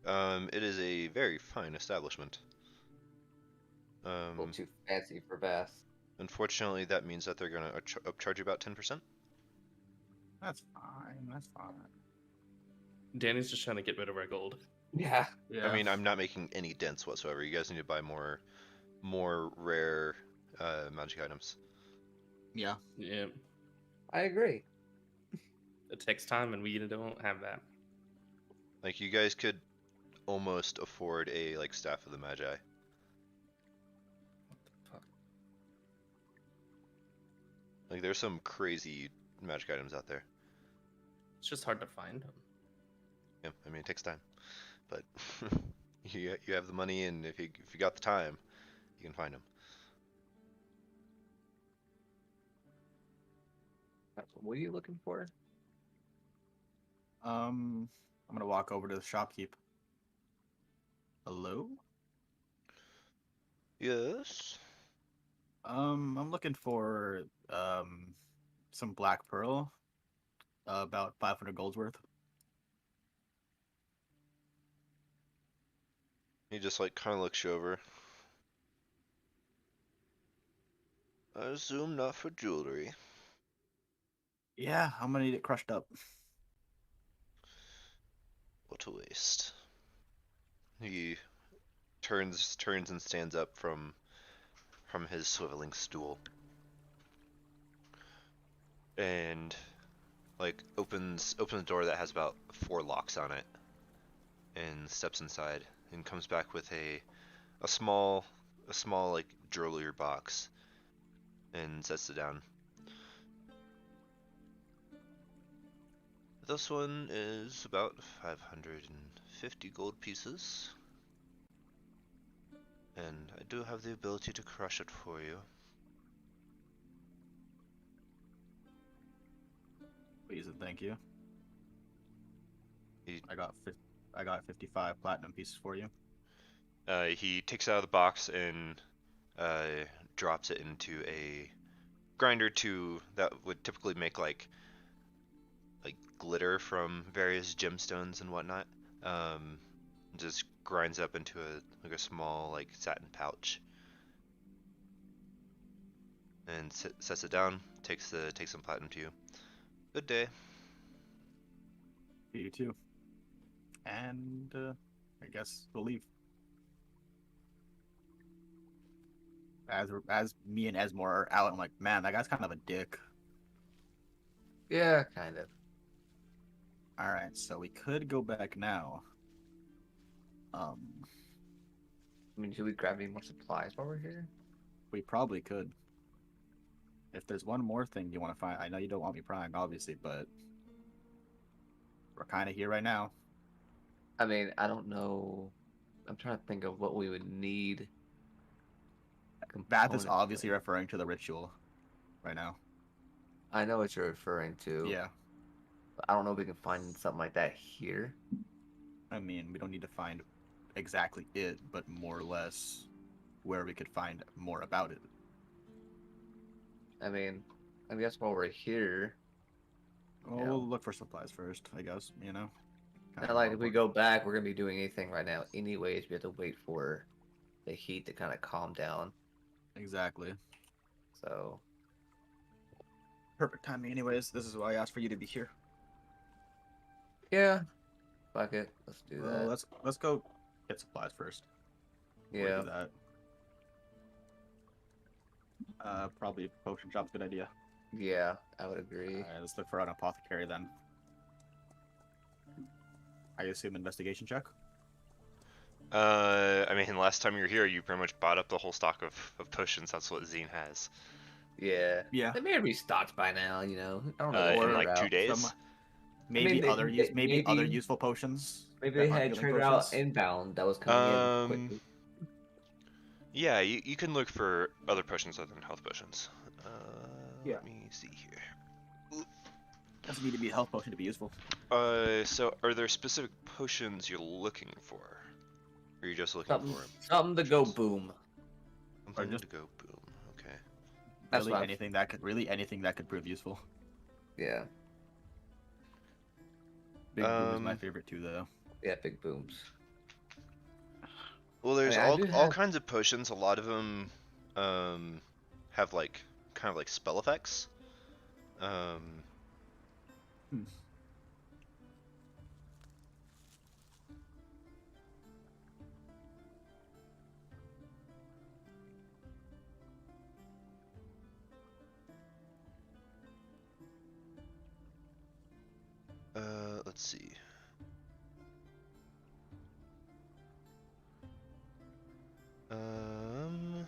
It is a very fine establishment. A little too fancy for Bath. Unfortunately, that means that they're gonna upcharge you about 10%. That's fine. That's fine. Danny's just trying to get rid of our gold. Yeah. Yeah. I mean, I'm not making any dents whatsoever. You guys need to buy more rare magic items. Yeah. Yeah, I agree. it takes time, and we don't have that. Like, you guys could almost afford a like staff of the Magi. What the fuck? Like, there's some crazy magic items out there. It's just hard to find them. Yeah, I mean, it takes time, but you have the money, and if you got the time, you can find them. What are you looking for? I'm gonna walk over to the shopkeep. Hello? Yes. I'm looking for some black pearl. About 500 gold's worth. He just like kind of looks you over. I assume not for jewelry. Yeah, I'm gonna need it crushed up. What a waste. He turns and stands up from his swiveling stool, and like opens the door that has about 4 locks on it, and steps inside and comes back with a small like jewelry box and sets it down. This one is about 550 gold pieces, and I do have the ability to crush it for you. Please and thank you. He I got 55 platinum pieces for you. He takes it out of the box and drops it into a grinder that would typically make like glitter from various gemstones and whatnot. Just grinds up into a small like satin pouch and sets it down. Takes some platinum to you. Good day. You too. And I guess we'll leave. As me and Esmore are out, I'm like, man, that guy's kind of a dick. Yeah, kind of. All right, so we could go back now. I mean, should we grab any more supplies while we're here? We probably could. If there's one more thing you want to find, I know you don't want me prying, obviously, but we're kind of here right now. I mean, I don't know. I'm trying to think of what we would need. Bath is component obviously wise. referring to the ritual right now. I know what you're referring to. Yeah. But I don't know if we can find something like that here. I mean, we don't need to find exactly it, but more or less where we could find more about it. I mean, I guess while we're here, Well, Yeah. we'll look for supplies first, I guess, you know? Kinda not like more if we important. go back, we're gonna be doing anything right now. Anyways, we have to wait for the heat to kind of calm down. Exactly. So Perfect timing, anyways. This is why I asked for you to be here. yeah, fuck it, let's do Well, that. let's go get supplies first. Before we Yeah, do that. Probably potion shop's a good idea. yeah, I would agree. Alright, let's look for an apothecary then. I assume investigation check? I mean, last time you were here, you pretty much bought up the whole stock of potions. That's what Zine has. Yeah, Yeah. they may have restocked by now. You know, I don't know. In Or like 2 days. Some, maybe they- other use, they- maybe other maybe- useful potions. maybe that they aren't had healing traded out potions. inbound that was coming in quickly. Yeah, you can look for other potions other than health potions. Yeah. Let me see here. Doesn't need to be a health potion to be useful. So are there specific potions you're looking for? Or are you just looking Something, for something to go potions? boom. Something just- to go boom. Okay. That's Really what I'm- anything that could prove useful. Yeah, Big boom is my Um, favorite too, though. yeah, big booms. Well, there's I do all have- kinds of potions. A lot of them have like kind of like spell effects. Let's see. Um,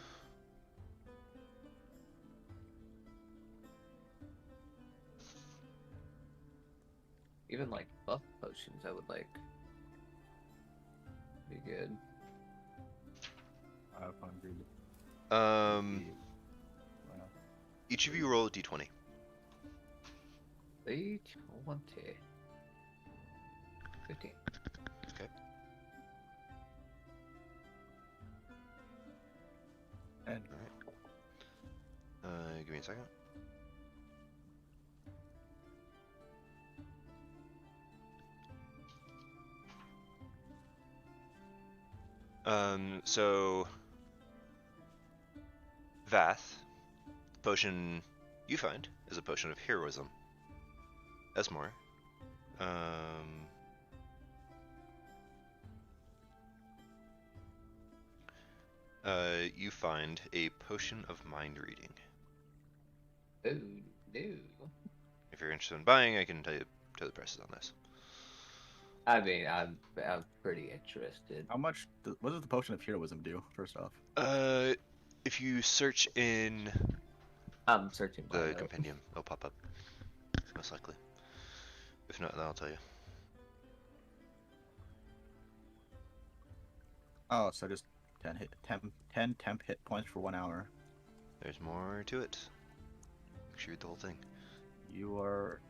Even like buff potions, I would like. Be good. 500. Wow. each of you roll a d20. 20. 15. Okay. And Give me a second. So Vath, the potion you find is a potion of heroism. Esmore, you find a potion of mind reading. Oh, no. If you're interested in buying, I can tell the prices on this. I mean, I'm pretty interested. how much? What does the potion of heroism do? First off, If you search in I'm searching by the note. compendium, it'll pop up, most likely. If not, then I'll tell you. oh, so just 10 temp hit points for 1 hour. There's more to it. Make sure you read the whole thing. You are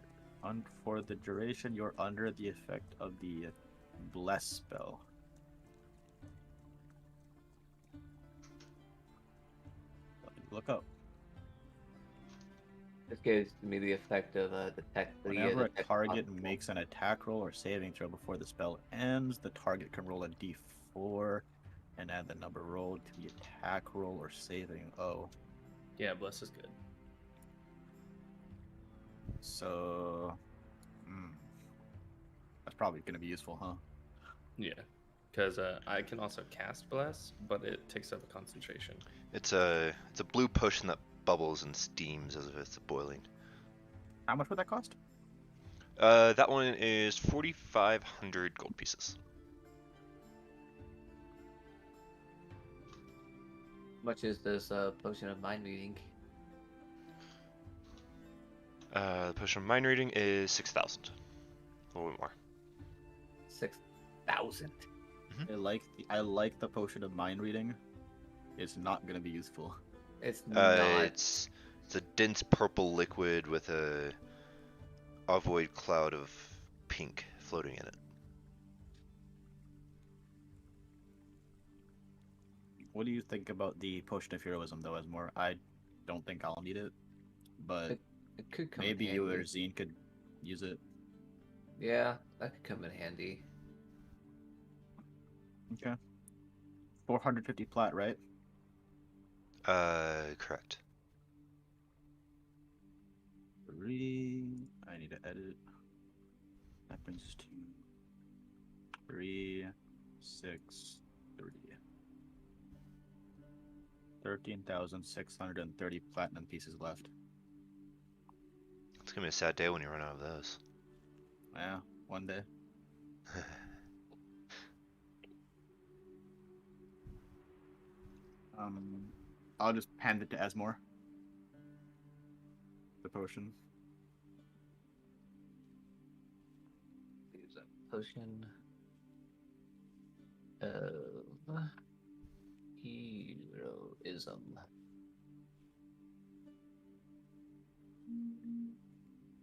for the duration. You're under the effect of the bless spell. look up. This gives me the effect of detect the Whenever a detect target possible. makes an attack roll or saving throw before the spell ends, the target can roll a d4 and add the number rolled to the attack roll or saving. Oh, Yeah, bless is good. so that's probably going to be useful, huh? Yeah, because I can also cast bless, but it takes up a concentration. It's a blue potion that bubbles and steams as if it's boiling. How much would that cost? That one is 4,500 gold pieces. How much is this potion of mind reading? The potion of mind reading is 6,000. A little bit more. 6,000. I like the potion of mind reading. It's not going to be useful. It's not. It's a dense purple liquid with a ovoid cloud of pink floating in it. What do you think about the potion of heroism, though, Esmore? I don't think I'll need it, but It could come in maybe you handy. or Zine could use it. Yeah, that could come in handy. Okay. 450 plat, right? Correct. 3. I need to edit. That brings us to 3, 6, 3. 13,630 platinum pieces left. It's gonna be a sad day when you run out of those. Yeah, one day. I'll just hand it to Esmore. The potion. Use a potion of heroism.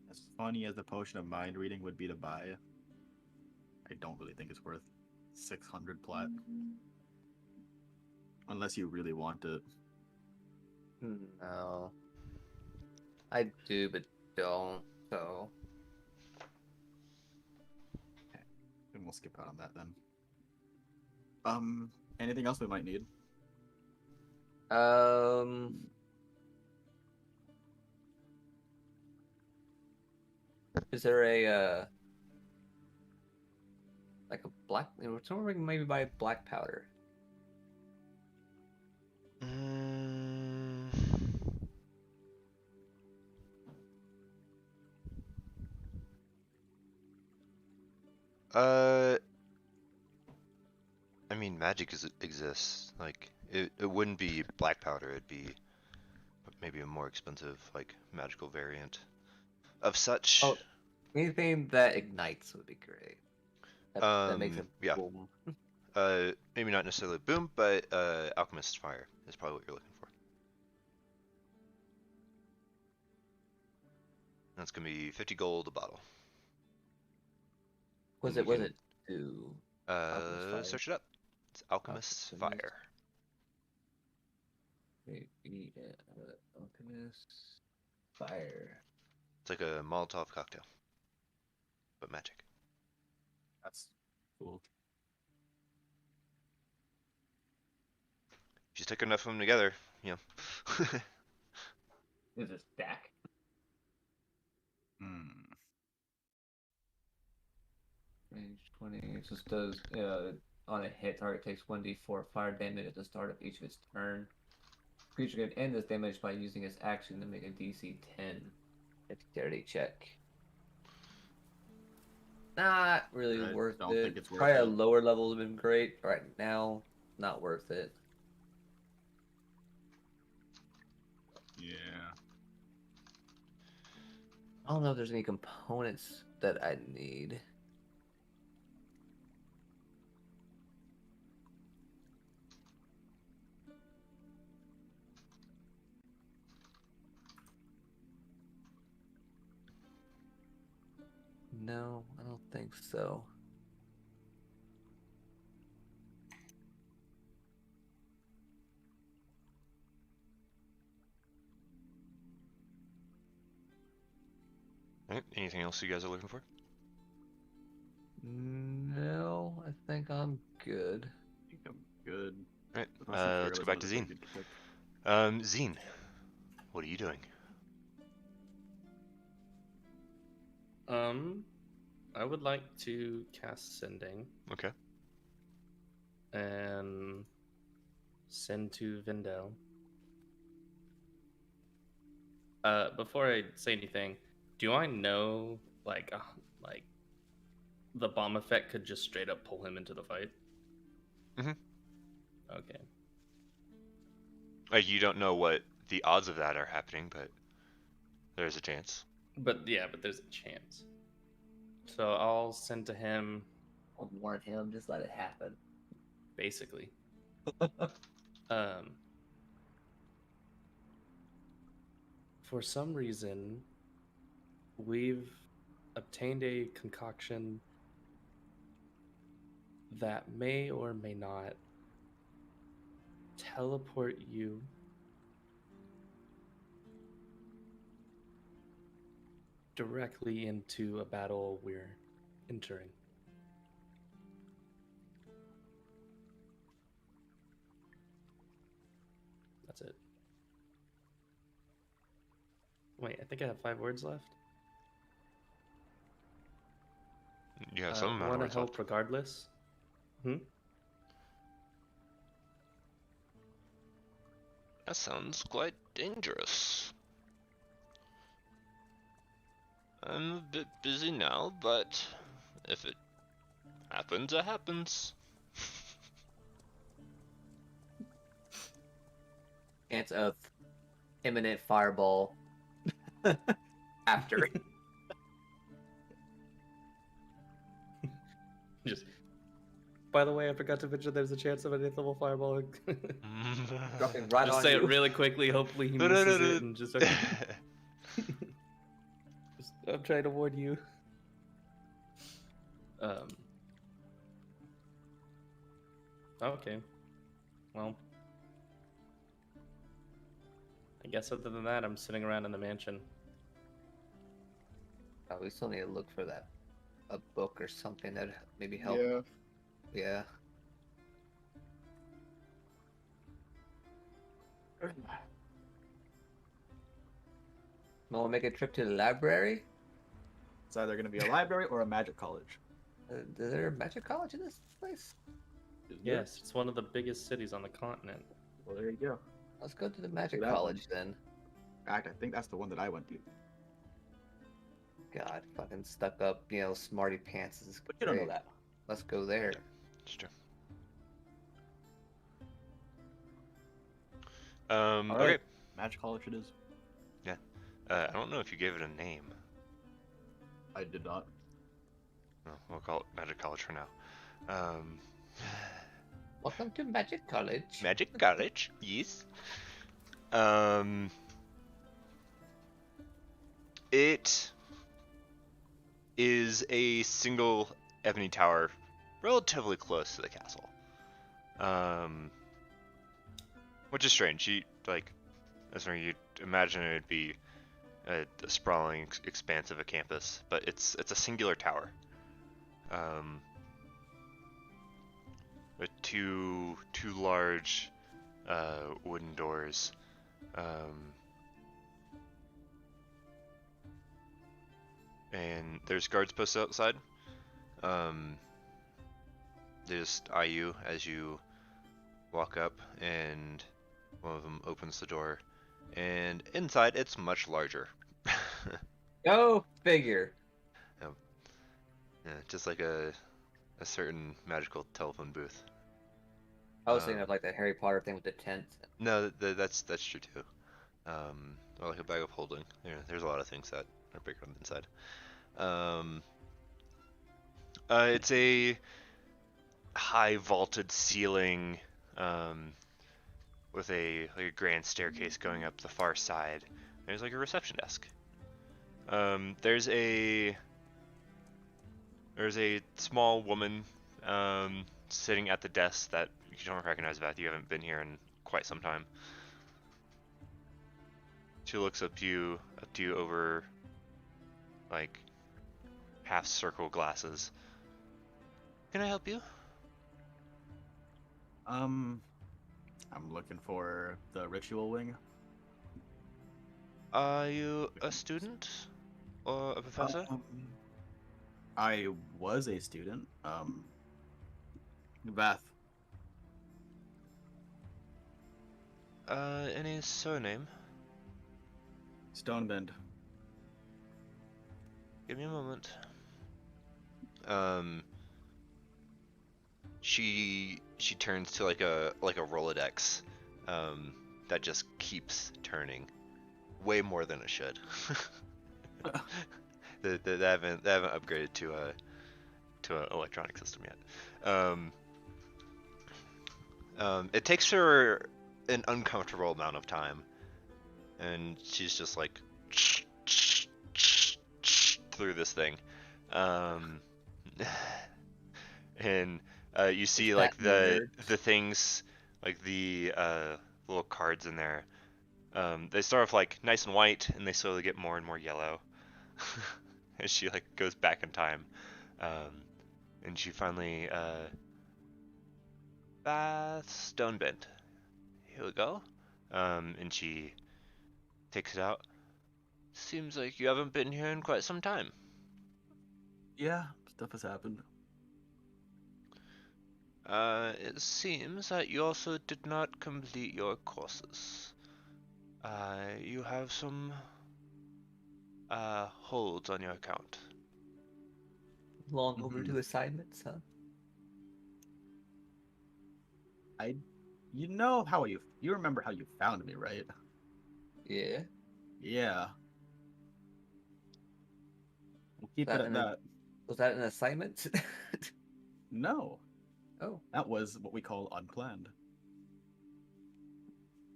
As funny as the potion of mind reading would be to buy, I don't really think it's worth 600 plat. Unless you really want it. No. I do, but don't, so. Then we'll skip out on that then. Anything else we might need? Is there a like a black? Someone maybe buy black powder. Mm, I mean, magic exists. Like, it wouldn't be black powder. It'd be maybe a more expensive, like, magical variant of such. Oh, anything that ignites would be great. That makes it Yeah. boom. Maybe not necessarily boom, but alchemist's fire is probably what you're looking for. That's gonna be 50 gold a bottle. Was And it you do? can, Alchemist's fire? search it up. It's alchemist's Alchemist. fire. Alchemist fire. It's like a Molotov cocktail, but magic. That's cool. If you stick enough of them together, you know. Is it stack? Range 20. It just does on a hit, target takes 1d4 fire damage at the start of each of its turn. Creature can end this damage by using its action to make a DC 10 dexterity check. Not really I worth don't it. think it's worth Probably it. at lower levels have been great. Right now, not worth it. Yeah. I don't know if there's any components that I need. No, I don't think so. Right. Anything else you guys are looking for? No, I think I'm good. I think I'm good. Right. Unless you figure Let's go there's back to another Zine. thing to check. Zine, what are you doing? I would like to cast Sending Okay. and send to Vindel. Before I say anything, do I know like the bomb effect could just straight up pull him into the fight? Mhm. Okay. You don't know what the odds of that are happening, but there's a chance. But there's a chance. So I'll send to him I'll warn him, just let it happen. basically. For some reason, we've obtained a concoction that may or may not teleport you directly into a battle we're entering. That's it. Wait, I think I have 5 words left. You have some amount of Want to words help left. regardless. That sounds quite dangerous. I'm a bit busy now, but if it happens, it happens. Chance of imminent fireball after. Just. By the way, I forgot to mention there's a chance of an 8th level fireball. Dropping right Just on say you. it really quickly. Hopefully he misses it and just. Okay. I'm trying to warn you. Okay. Well. I guess other than that, I'm sitting around in the mansion. Oh, we still need to look for a book or something that maybe help. Yeah. Yeah. Want to make a trip to the library? It's either going to be a library or a magic college. Is there a magic college in this place? Isn't there? Yes, it's one of the biggest cities on the continent. Well, there you go. Let's go to the magic that college then. In fact, I think that's the one that I went to. God, fucking stuck up, smarty pants is But you don't know great. that. Let's go there. It's true. All right. Okay. Magic college it is. I don't know if you gave it a name. I did not. No, we'll call it Magic College for now. Welcome to Magic College. Magic College, yes. It is a single ebony tower, relatively close to the castle. Which is strange. That's where you'd imagine it would be a sprawling expanse of a campus, but it's a singular tower. With two large wooden doors. And there's guards posted outside. They just eye you as you walk up, and one of them opens the door, and inside it's much larger. Go figure. Yeah, just like a certain magical telephone booth. I was thinking of like the Harry Potter thing with the tent. No, that's true too. Or like a bag of holding. There's a lot of things that are bigger on the inside. It's a high vaulted ceiling, with a grand staircase going up the far side. There's like a reception desk. There's a small woman sitting at the desk that you don't recognize. Beth, you haven't been here in quite some time. She looks up to you over like half circle glasses. Can I help you? I'm looking for the ritual wing. Are you a student or a professor? Um, I was a student. Vath. Any surname? Stonebend. Give me a moment. Um, she turns to like a Rolodex, that just keeps turning, way more than it should. They haven't upgraded to an electronic system yet. It takes her an uncomfortable amount of time, and she's just like through this thing, and you see Is like that nerd? the things, like the little cards in there. They start off like nice and white, and they slowly get more and more yellow as she like goes back in time, and she finally Stonebend. Here we go. And she takes it out. Seems like you haven't been here in quite some time. Yeah, stuff has happened. It seems that you also did not complete your courses. You have some holds on your account. Long Mhm. overdue assignments, huh? You know how you remember how you found me, right? Yeah. Yeah. We'll keep it That at an, that. was that an assignment? No, Oh, that was what we call unplanned.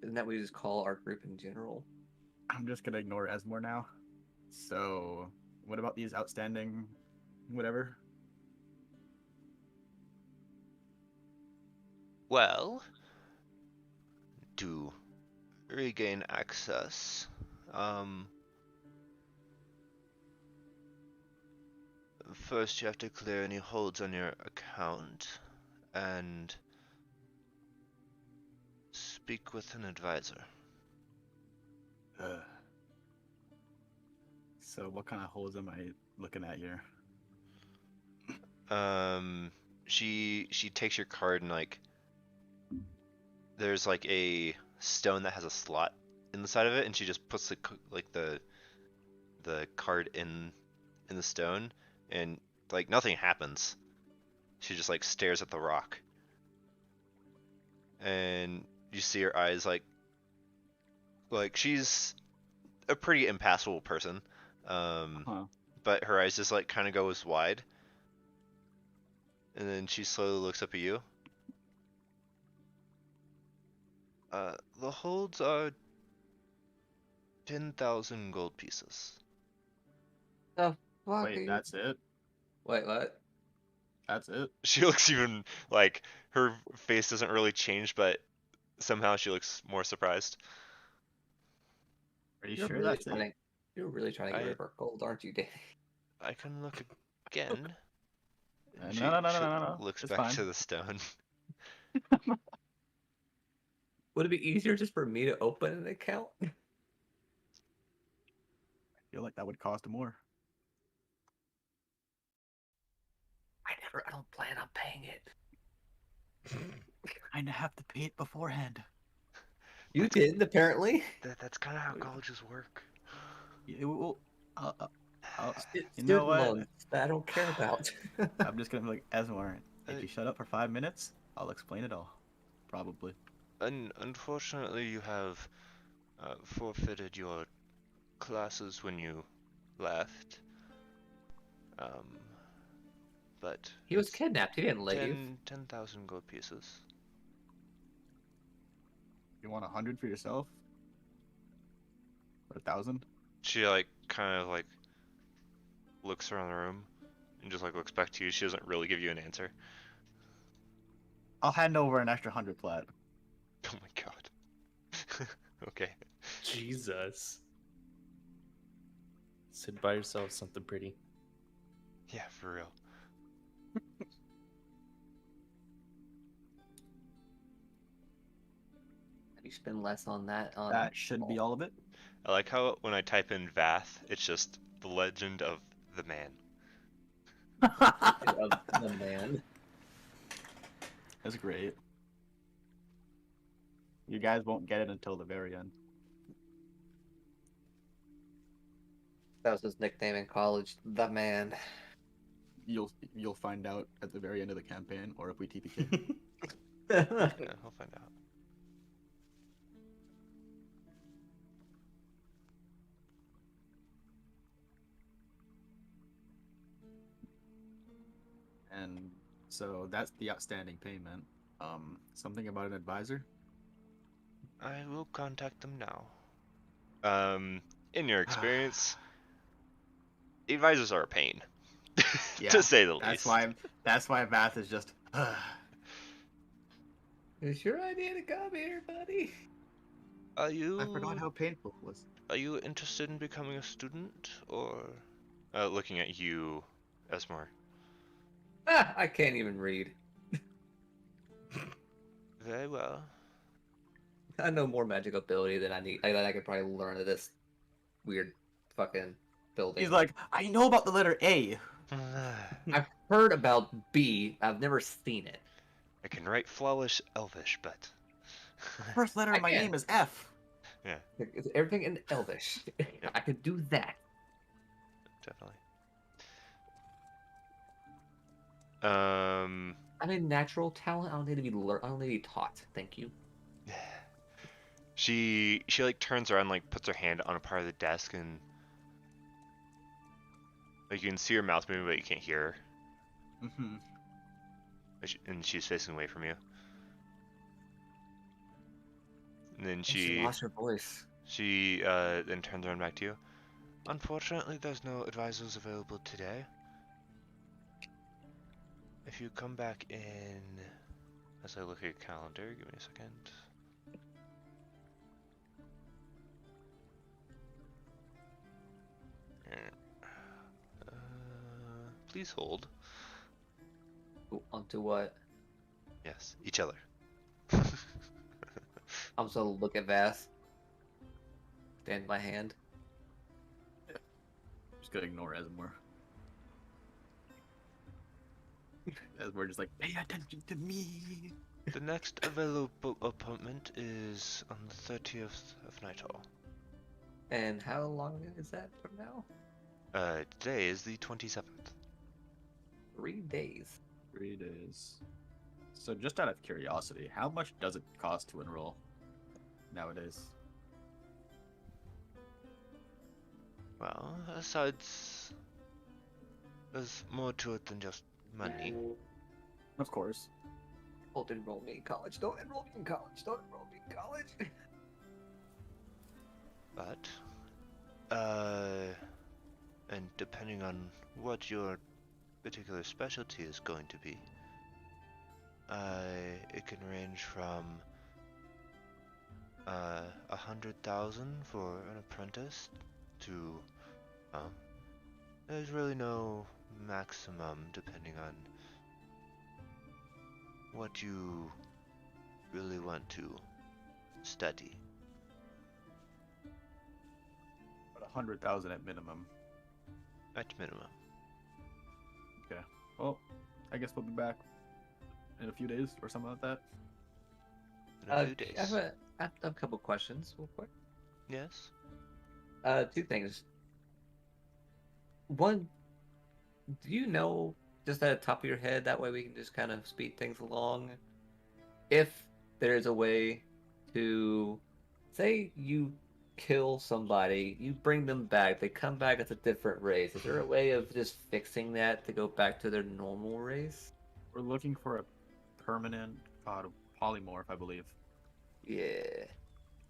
isn't that what we just call our group in general? I'm just gonna ignore Esmore now. So, what about these outstanding, whatever? Well, to regain access, first you have to clear any holds on your account and speak with an advisor. Uh, so, what kind of holes am I looking at here? She takes your card and like there's like a stone that has a slot in the side of it, and she just puts the card in the stone, and like nothing happens. She just like stares at the rock, and you see her eyes like she's a pretty impassible person, Huh. but her eyes just like kind of goes wide, and then she slowly looks up at you. The holds are 10,000 gold pieces. The fuck are Wait, you? that's it? Wait, what? That's it? She looks even like her face doesn't really change, but somehow she looks more surprised. Are you You're sure really that's trying it? to, you're really trying to get rid I of our gold, aren't you, Danny? I can look again. And No, no, no, no, she no, no. looks It's back fine. to the stone. Would it be easier just for me to open an account? I feel like that would cost more. I don't plan on paying it. I have to pay it beforehand. You didn't, apparently. That's kind of how colleges work. It will, uh, uh, you know Student what? loans that I don't care about. I'm just gonna be like, Esmore, if Uh, you shut up for 5 minutes, I'll explain it all. Probably. Unfortunately, you have forfeited your classes when you left. Um, but He was it's kidnapped. He didn't leave. 10,000 gold pieces. You want 100 for yourself? Or 1,000? She like kind of like looks around the room and just like looks back to you. She doesn't really give you an answer. I'll hand over an extra 100 plat. Oh my god. Okay. Jesus. Sit by yourself, something pretty. Yeah, for real. You spend less on that. That should be all of it. I like how when I type in Vath, it's just the legend of the man. Of the man. That's great. You guys won't get it until the very end. That was his nickname in college. The man. You'll find out at the very end of the campaign, or if we TPK. Yeah, I'll find out. And so that's the outstanding payment. Something about an advisor. I will contact them now. In your experience, advisors are a pain, Yeah, to say the That's least. why Vath is just. It's your idea to come here, buddy. Are you? I forgot how painful it was. Are you interested in becoming a student, or looking at you, Esmore? I can't even read. Very well. I know more magic ability than I need. I could probably learn at this weird fucking building. He's like, I know about the letter A. I've heard about B. I've never seen it. I can write flawless Elvish, but First letter of my can. name is F. It's everything in Elvish. I could do that. definitely. I mean, natural talent. I don't need to be I don't need to be taught. Thank you. She like turns around, like puts her hand on a part of the desk, and like you can see her mouth moving, but you can't hear her. Mm-hmm. And she's facing away from you. And then She lost her voice. she then turns around back to you. Unfortunately, there's no advisors available today. If you come back in, as I look at your calendar, give me a second. Please hold. Onto what? Yes, each other. I'm just gonna look at Vass. Stand my hand. Just gonna ignore Esmore. Esmore just like, pay attention to me. The next available appointment is on the 30th of Nighthall. And how long is that from now? Today is the 27th. 3 days. 3 days. So just out of curiosity, how much does it cost to enroll nowadays? Well, there's more to it than just money. Of course. Don't enroll me in college. Don't enroll me in college. Don't enroll me in college. But, and depending on what your particular specialty is going to be, it can range from 100,000 for an apprentice to, there's really no maximum depending on what you really want to study. But 100,000 at minimum. At minimum. Okay. Well, I guess we'll be back in a few days or something like that. In a few days. I have a couple questions, real quick. Yes? 2 things. One, do you know, just at the top of your head, that way we can just kind of speed things along, if there's a way to, say you kill somebody, you bring them back, they come back as a different race, is there a way of just fixing that to go back to their normal race? We're looking for a permanent polymorph, I believe. Yeah.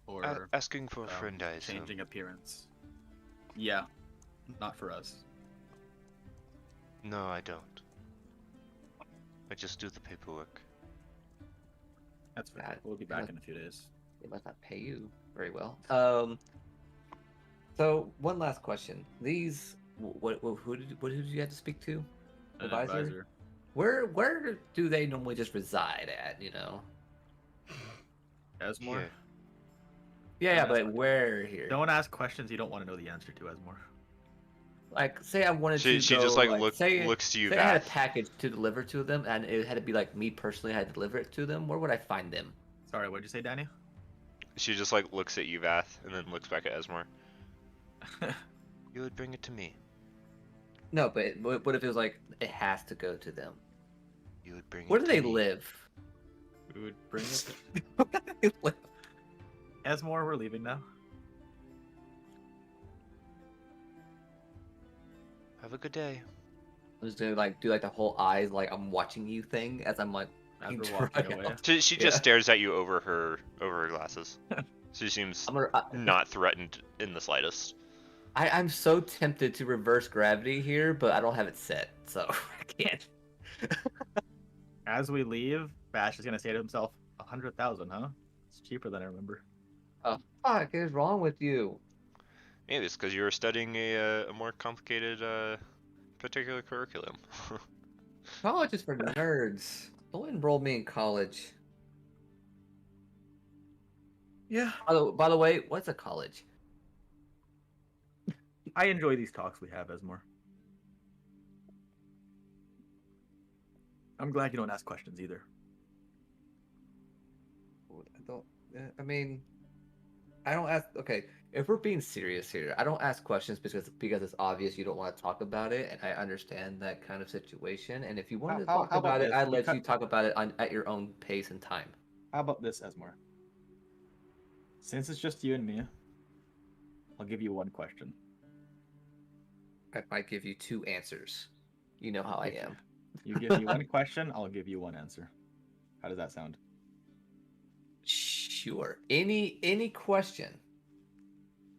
Or Asking for a friend, I assume. changing appearance. Yeah. Not for us. No, I don't. I just do the paperwork. That's fine. God, We'll be back in a few days. They must not pay you very well. So one last question. These what did you have to speak to? An Advisor? advisor. Where do they normally just reside at? You know? Asmore. Here. Yeah, Don't ask- but where here? Don't ask questions you don't want to know the answer to, Asmore. Like, say I wanted She to go. just like say looks to you, say I had a Vath. package to deliver to them, and it had to be like me personally had to deliver it to them. Where would I find them? Sorry, what'd you say, Danny? She just like looks at you, Vath, and then looks back at Esmore. You would bring it to me. No, but what if it was like it has to go to them? You would bring Where it do to they me. live? We would bring it. Where do they live? Asmore, we're leaving now. Have a good day. I'm just gonna like do like the whole eyes like I'm watching you thing as I'm like As being we're walking drawn away. out. She Yeah. just stares at you over her glasses. She seems I'm gonna, not threatened in the slightest. I'm so tempted to reverse gravity here, but I don't have it set, so I can't. As we leave, Bash is gonna say to himself, 100,000, huh? It's cheaper than I remember. Oh fuck is wrong with you? Maybe it's because you were studying a more complicated particular curriculum. College is for nerds. Don't enroll me in college. Yeah. By the way, what's a college? I enjoy these talks we have, Esmore. I'm glad you don't ask questions either. I don't. I mean, I don't ask. Okay, if we're being serious here, I don't ask questions because it's obvious you don't want to talk about it, and I understand that kind of situation. And if you wanted to talk how about about it, this? I let you talk about it at your own pace and time. How about this, Esmore? Since it's just you and me, I'll give you one question. I might give you two answers. You know how I am. You give me one question, I'll give you one answer. How does that sound? Sure. Any question.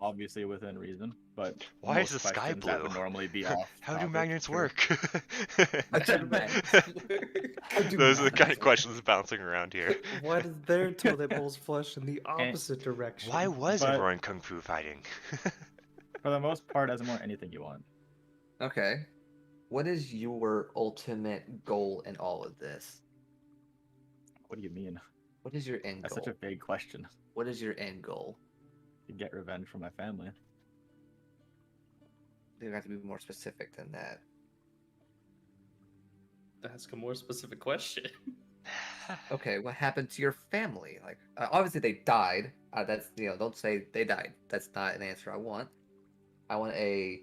Obviously within reason, but Why most is the sky questions that blue? would normally be off. How do topic, magnets sure. work? do Those are the kind of magnets work? questions bouncing around here. Why does their toilet bowls flush in the opposite direction? Why was But- everyone kung fu fighting? For the most part, Esmore, anything you want. Okay. What is your ultimate goal in all of this? What do you mean? What is your end That's goal? such a vague question. What is your end goal? To get revenge from my family. You have to be more specific than that. Ask a more specific question. Okay, what happened to your family? Like, obviously they died. That's don't say they died. That's not an answer I want. I want a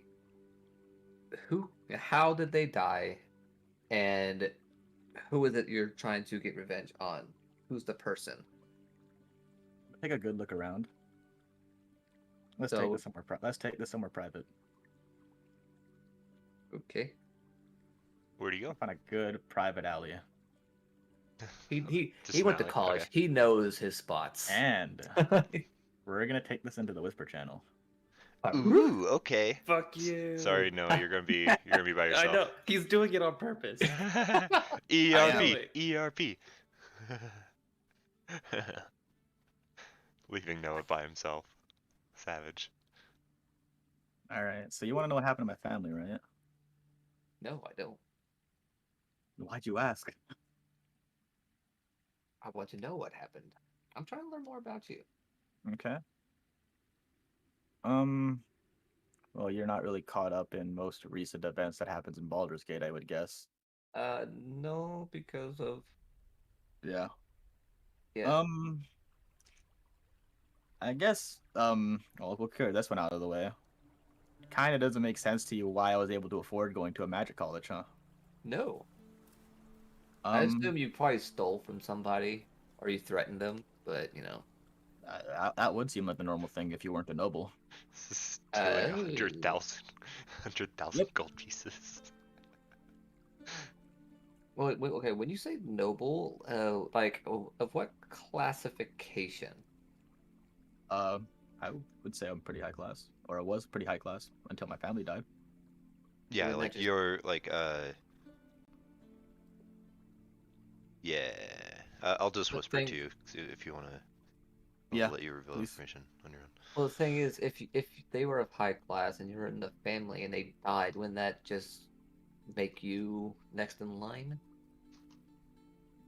who? How did they die? And who is it you're trying to get revenge on? Who's the person? Take a good look around. Let's take this somewhere. Let's take this somewhere private. Okay. Where do you go? Find a good private alley. He Just went to Malik, college. okay. He knows his spots. And we're gonna take this into the Whisper Channel. Ooh, okay. Fuck you. Sorry, no, you're gonna be by I yourself. know. He's doing it on purpose. ERP, ERP. Leaving Noah by himself. Savage. All right. So you want to know what happened to my family, right? No, I don't. Why'd you ask? I want to know what happened. I'm trying to learn more about you. Okay. Well, you're not really caught up in most recent events that happens in Baldur's Gate, I would guess. No, because of Yeah. yeah. I guess, well, we'll clear this one out of the way. Kind of doesn't make sense to you why I was able to afford going to a magic college, huh? No. I assume you probably stole from somebody or you threatened them, but that would seem like the normal thing if you weren't a noble. Stealing 100,000 gold pieces. Well, okay. When you say noble, like of what classification? I would say I'm pretty high class, or I was pretty high class until my family died. Yeah, Wouldn't like that just- you're like yeah. I'll just The whisper thing- to you if you wanna. I'll let you reveal please. information on your own. Well, the thing is, if they were of high class and you were in the family and they died, wouldn't that just make you next in line?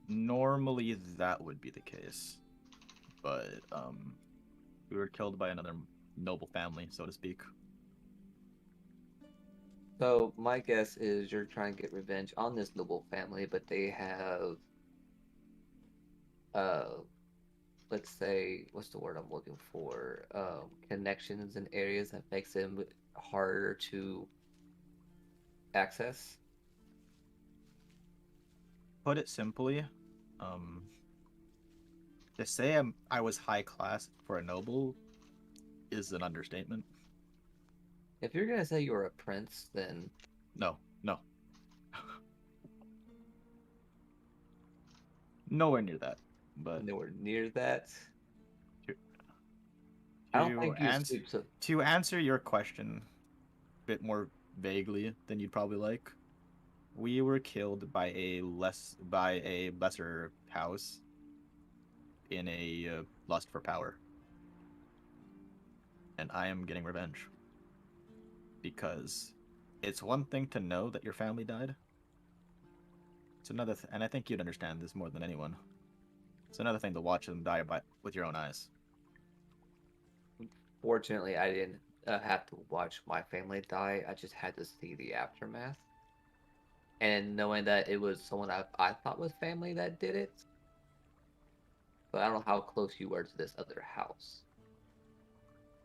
Normally that would be the case, but we were killed by another noble family, so to speak. So my guess is you're trying to get revenge on this noble family, but they have, uh, let's say, what's the word I'm looking for? Connections in areas that makes them harder to access. Put it simply, um, to say I was high class for a noble is an understatement. If you're gonna say you were a prince, then No, no. Nowhere near that. But nowhere near that. to, I don't think you answer stoop so. to answer your question a bit more vaguely than you'd probably like, we were killed by a lesser house in a lust for power, and I am getting revenge because it's one thing to know that your family died. It's another, and I think you'd understand this more than anyone. It's another thing to watch them die with your own eyes. Fortunately, I didn't have to watch my family die. I just had to see the aftermath. And knowing that it was someone I thought was family that did it, but I don't know how close you were to this other house.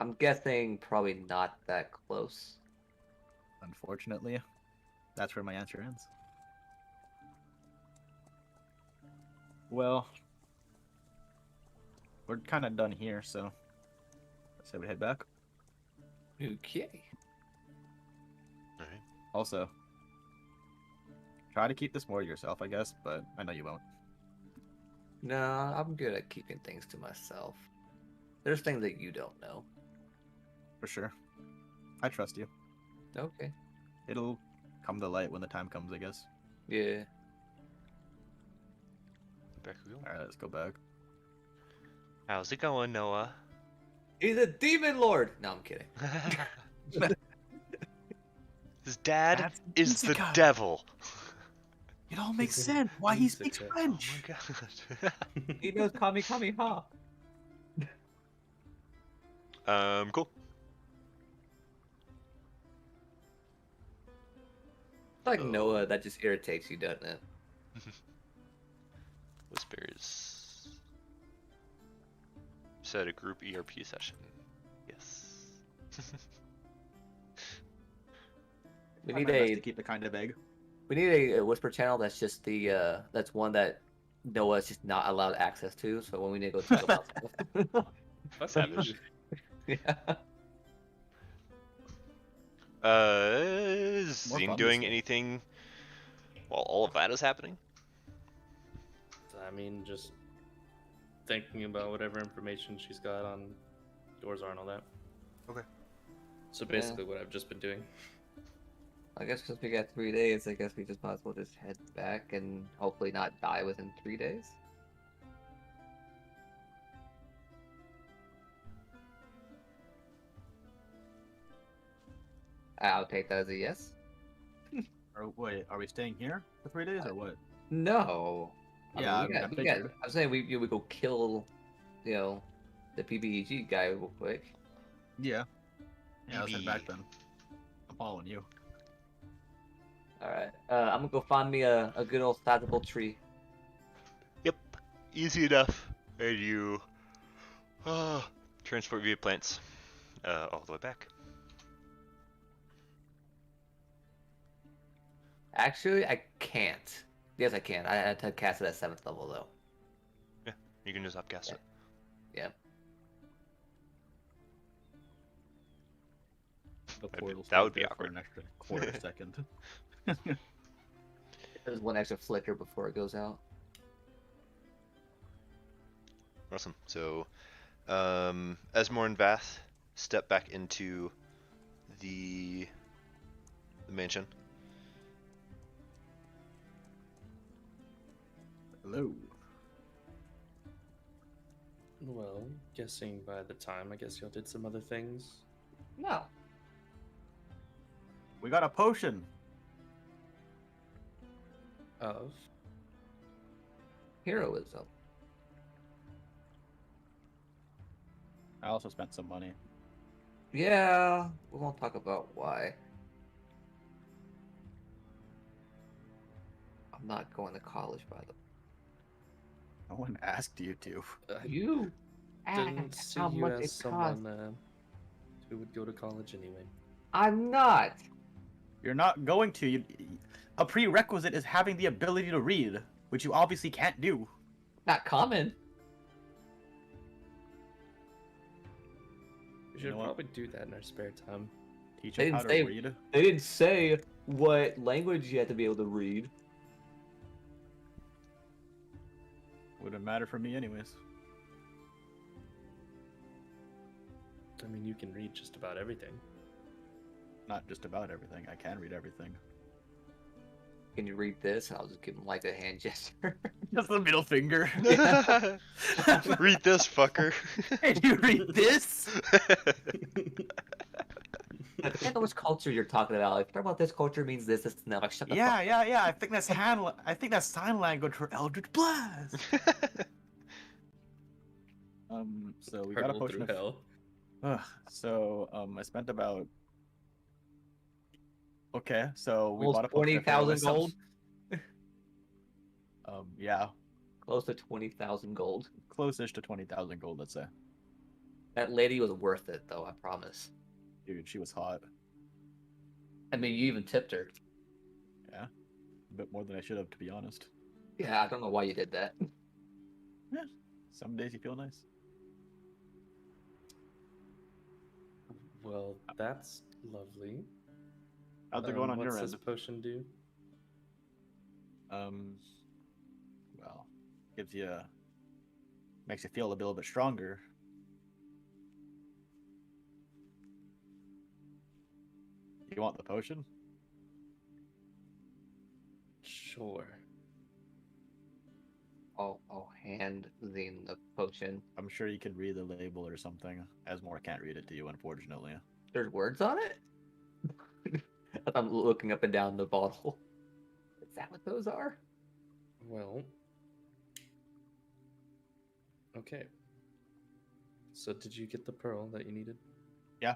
I'm guessing probably not that close. Unfortunately, that's where my answer ends. Well, we're kind of done here, so let's say we head back. Okay. All right. Also, try to keep this more to yourself, I guess, but I know you won't. No, I'm good at keeping things to myself. There's things that you don't know. For sure. I trust you. Okay. It'll come to light when the time comes, I guess. Yeah. Back we go. Alright, let's go back. How's it going, Noah? He's a demon lord! No, I'm kidding. His dad That's is the Isekai. devil. It all makes sense. Why he speaks Isekai. Oh French? my god. He knows Kami Kami Ha. Cool. It's like Oh. Noah, that just irritates you, doesn't it? Whispers. Set a group ERP session. Yes. We Try need my best a to keep it kind of vague. we need a whisper channel that's just the that's one that Noah's just not allowed access to. So when we need to go talk about stuff, Fuck Savage. you. yeah. Is More Zine fun doing this way. anything while all of that is happening? I mean, just thinking about whatever information she's got on Gorazar and all that. Okay. So basically, what I've just been doing. I guess since we got 3 days, I guess we just might as well just head back and hopefully not die within 3 days. I'll take that as a yes. Or wait, are we staying here for 3 days or what? No. Yeah, I we mean, I got, figured. I'm saying we go kill, the PBEG guy real quick. Yeah. Yeah, let's head Maybe. back then. I'm following you. All right. I'm gonna go find me a good old sizable tree. Yep. Easy enough. And you transport via plants all the way back. Actually, I can't. Yes, I can. I had to cast it at 7th level though. Yeah, you can just upcast it. Yeah. The That'd be- portal that would stays be there awkward. for an extra quarter second. There's one extra flicker before it goes out. Awesome. So, Esmore and Vath step back into the mansion. Hello. Well, guessing by the time, I guess y'all did some other things. No. We got a potion. Of. Heroism. I also spent some money. Yeah, we won't talk about why. I'm not going to college, by the way. No one asked you to. You Didn't asked see how you much as it someone costs. who would go to college anyway. I'm not. You're not going to. A prerequisite is having the ability to read, which you obviously can't do. Not common. We You should know what? probably do that in our spare time. Teach They him how didn't to say. read. They didn't say what language you had to be able to read. Wouldn't matter for me anyways. I mean, you can read just about everything. Not just about everything. I can read everything. Can you read this? I'll just give him like a hand gesture. Just the middle finger. Read this, fucker. Can you read this? Depends on which culture you're talking about. If you're talking about this culture means this, and that. Like, shut the Yeah, fuck yeah, yeah. I think that's I think that's sign language for Eldritch Blast. So we got a Hurdle potion through of. hell. I spent about. Okay, so we Almost bought a potion of 20,000 heroism. gold. Yeah, Close to 20,000 gold. close-ish to 20,000 gold, let's say. That lady was worth it, though. I promise. Dude, she was hot. I mean, you even tipped her. Yeah, a bit more than I should have, to be honest. Yeah, I don't know why you did that. Yeah, some days you feel nice. Well, that's lovely. How's it going on what's your this end? potion do? Well, makes you feel a little bit stronger. You want the potion? Sure. I'll hand Zine the potion. I'm sure you can read the label or something. Asmore can't read it to you, unfortunately. There's words on it? I'm looking up and down the bottle. Is that what those are? Well. Okay. So did you get the pearl that you needed? Yeah.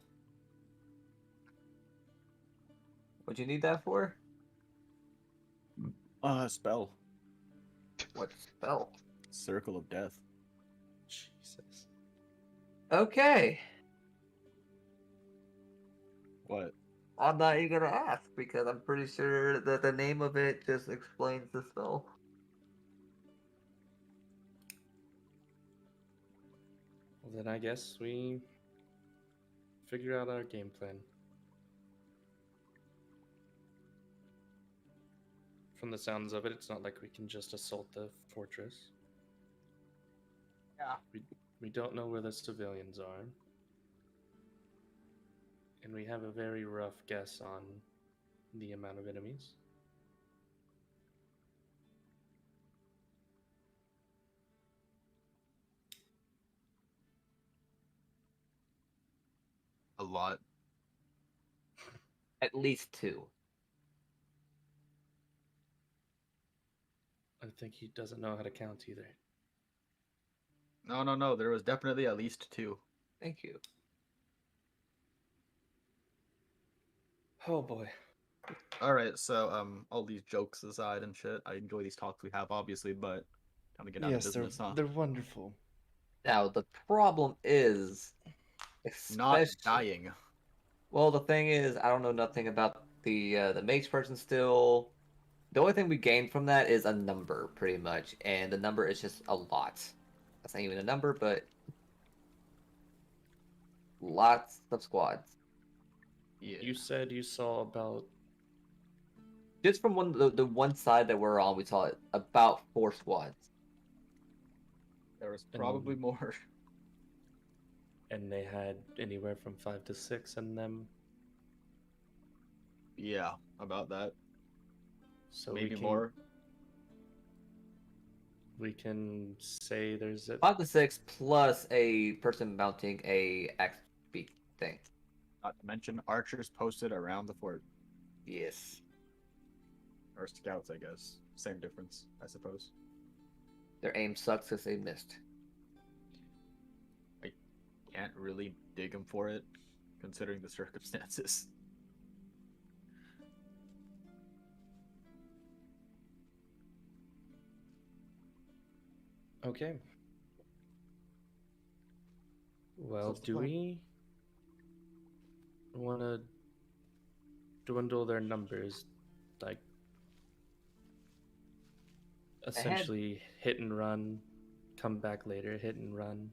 What'd you need that for? Spell. What spell? Circle of Death. Jesus. Okay. What? I'm not even gonna ask because I'm pretty sure that the name of it just explains the spell. Well, then I guess we figure out our game plan. From the sounds of it, it's not like we can just assault the fortress. Yeah. We don't know where the civilians are. And we have a very rough guess on the amount of enemies. A lot. At least 2. I think he doesn't know how to count either. No. There was definitely at least 2. Thank you. Oh boy. All right, so all these jokes aside and shit, I enjoy these talks we have, obviously, but time to get down to business, huh? they're wonderful. Now the problem is, Not especially dying. well, the thing is, I don't know nothing about the mace person still. The only thing we gain from that is a number, pretty much, and the number is just a lot. That's not even a number, but lots of squads. Yeah. You said you saw about Just from the one side that we're on, we saw it about 4 squads. There was probably more. and they had anywhere from 5 to 6 in them. Yeah, about that. So Maybe we can, more. We can say there's a 5 to 6 plus a person mounting a XP thing. Not to mention archers posted around the fort. Yes. Or scouts, I guess. Same difference, I suppose. Their aim sucks because they missed. Can't really dig them for it, considering the circumstances. Okay. Well, what's the do plan? we want to dwindle their numbers? Like, essentially hit and run, come back later, hit and run.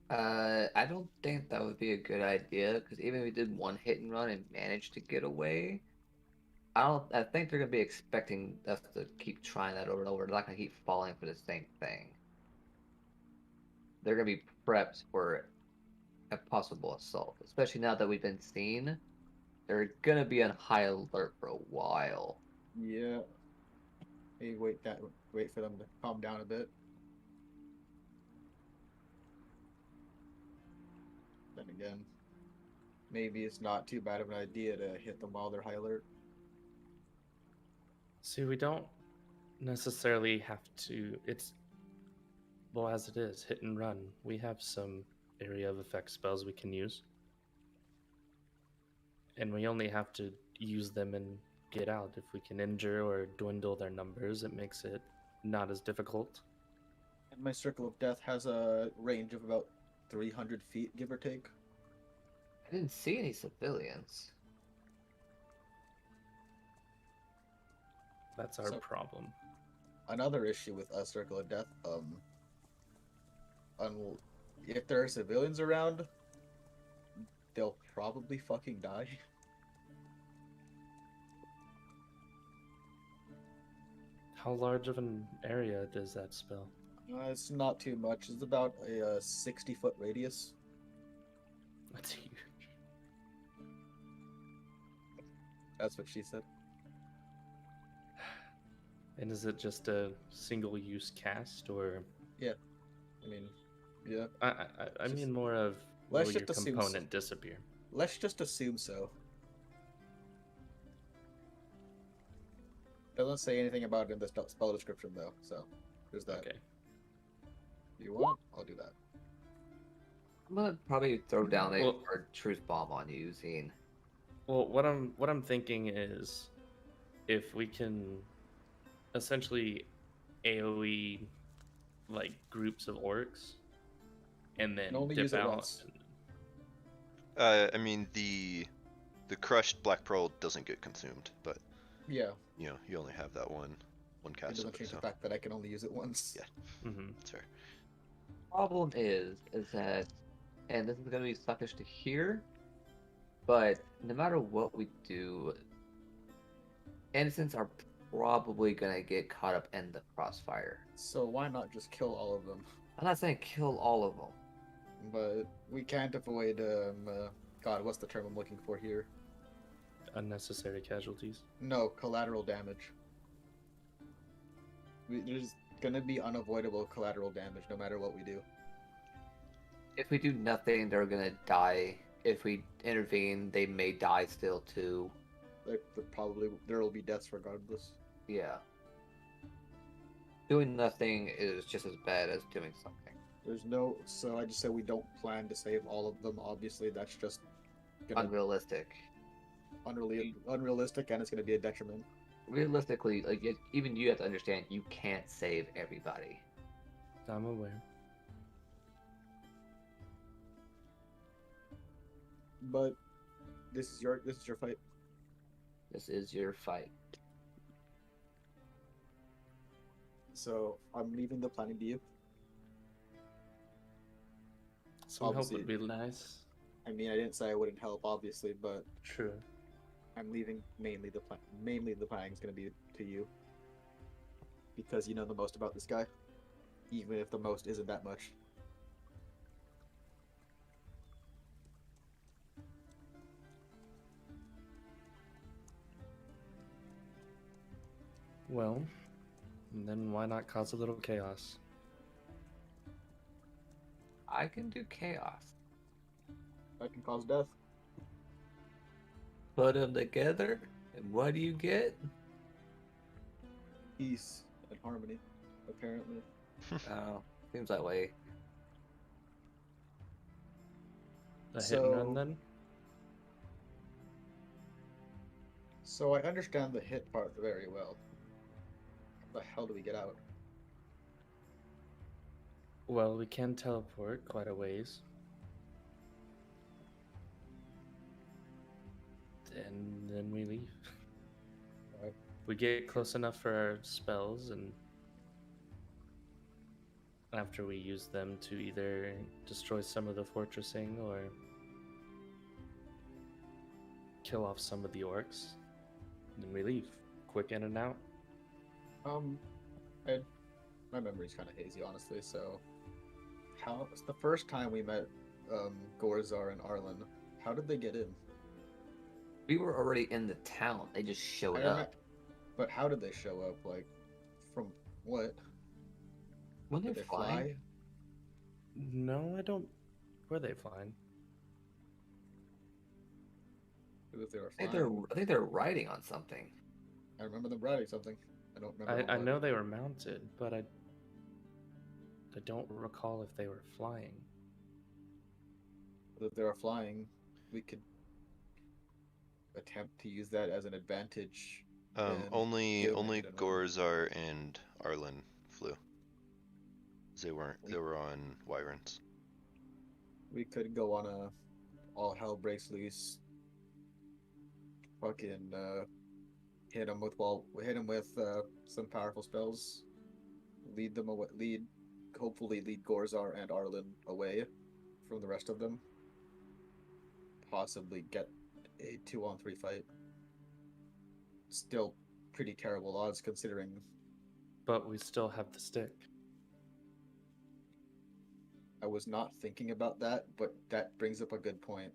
I don't think that would be a good idea because even if we did one hit and run and managed to get away, I think they're gonna be expecting us to keep trying that over and over. They're not gonna keep falling for the same thing. They're gonna be prepped for a possible assault, especially now that we've been seen. They're gonna be on high alert for a while. Yeah. Maybe wait for them to calm down a bit. Then again, maybe it's not too bad of an idea to hit them while they're high alert. See, we don't necessarily have to. It's, well, as it is, hit and run. We have some area of effect spells we can use. And we only have to use them and get out. If we can injure or dwindle their numbers, it makes it not as difficult. And my circle of death has a range of about 300 feet, give or take. I didn't see any civilians. That's our So- problem. Another issue with a circle of death, if there are civilians around, they'll probably fucking die. How large of an area does that spell? It's not too much. It's about a 60-foot radius. That's huge. That's what she said. And is it just a single-use cast, or I mean, yeah. I Just- mean more of let's will your just assume component disappear? Let's just assume so. Doesn't say anything about it in the spell description, though, so there's that. Okay. If you want, I'll do that. I'm gonna probably throw down a Well- hard truth bomb on you, Zine. Well, what I'm thinking is, if we can essentially AOE like groups of orcs, and then And only dip use it out. once. I mean, the crushed black pearl doesn't get consumed, but Yeah, you know, you only have that one it cast doesn't of it, change so the fact that I can only use it once. Yeah. Mhm. that's fair. Problem is that, and this is gonna be suckish to hear, but no matter what we do, innocents are probably gonna get caught up in the crossfire. So why not just kill all of them? I'm not saying kill all of them. But we can't avoid, God, what's the term I'm looking for here? Unnecessary casualties. No, collateral damage. There's gonna be unavoidable collateral damage no matter what we do. If we do nothing, they're gonna die. If we intervene, they may die still too. There will be deaths regardless. Yeah. Doing nothing is just as bad as doing something. So I just said we don't plan to save all of them. Obviously, that's just gonna Unrealistic. unrealistic, and it's gonna be a detriment. Realistically, like even you have to understand, you can't save everybody. I'm aware. But this is your fight. This is your fight. So I'm leaving the planning to you. Some help Obviously- would be nice. I mean, I didn't say I wouldn't help, obviously, but True. I'm leaving mainly the planning is going to be to you because you know the most about this guy, even if the most isn't that much. Well, And then why not cause a little chaos? I can do chaos. That can cause death. Put them together, and what do you get? Peace and harmony, apparently. Oh, seems that way. A hit and run So- then? So I understand the hit part very well. How the hell do we get out? Well, we can teleport quite a ways. And then we leave. Alright. We get close enough for our spells, and after we use them to either destroy some of the fortressing or kill off some of the orcs, then we leave. Quick in and out. My memory's kind of hazy, honestly. So, how it's the first time we met Gorazar and Arlen? How did they get in? We were already in the town. They just showed I up. remem- But how did they show up? Like, from what? When Did they they fly? fly? No, I don't. Were they flying? If they were I think flying? I think they're riding on something. I remember them riding something. I don't remember. I what. know they were mounted, but I don't recall if they were flying. If they were flying, we could attempt to use that as an advantage. and Only give them a only hit and run. Gorazar and Arlen flew. They weren't. They were on Wyverns. We could go on a all hell breaks loose. Fucking hit them with some powerful spells. Lead them away. Hopefully lead Gorazar and Arlen away from the rest of them. Possibly get a 2-on-3 fight. Still pretty terrible odds considering. But we still have the stick. I was not thinking about that, but that brings up a good point.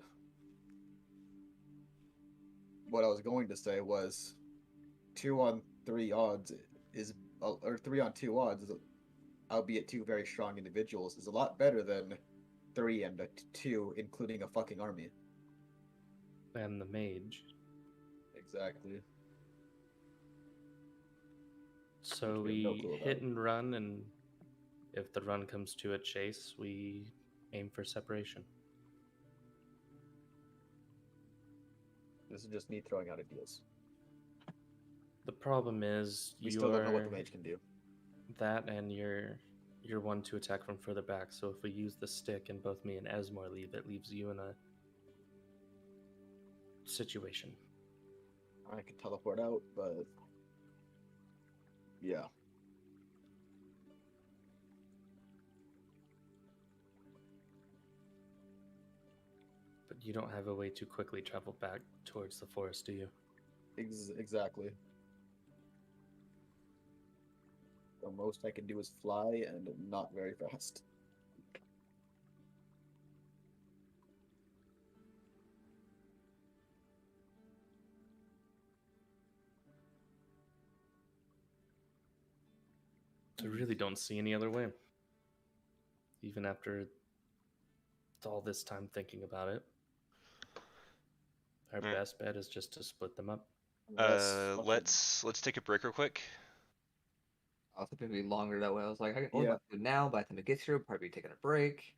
What I was going to say was 2-on-3 odds or 3-on-2 odds, albeit two very strong individuals, is a lot better than 3 and a 2, including a fucking army. And the mage. Exactly. So Which we have no we clue hit about. and run, and if the run comes to a chase, we aim for separation. This is just me throwing out ideas. The problem is We still don't know what the you're mage can do. that, and you're one to attack from further back. So if we use the stick and both me and Esmore leave, it leaves you in a situation. I could teleport out, but yeah. But you don't have a way to quickly travel back towards the forest, do you? Exactly. The most I can do is fly and not very fast. I really don't see any other way. Even after all this time thinking about it, our Alright. best bet is just to split them up. Let's take a break real quick. I was thinking it'd be longer that way. I was like, what Yeah. am I do now? By the time it gets here, we'll probably be taking a break.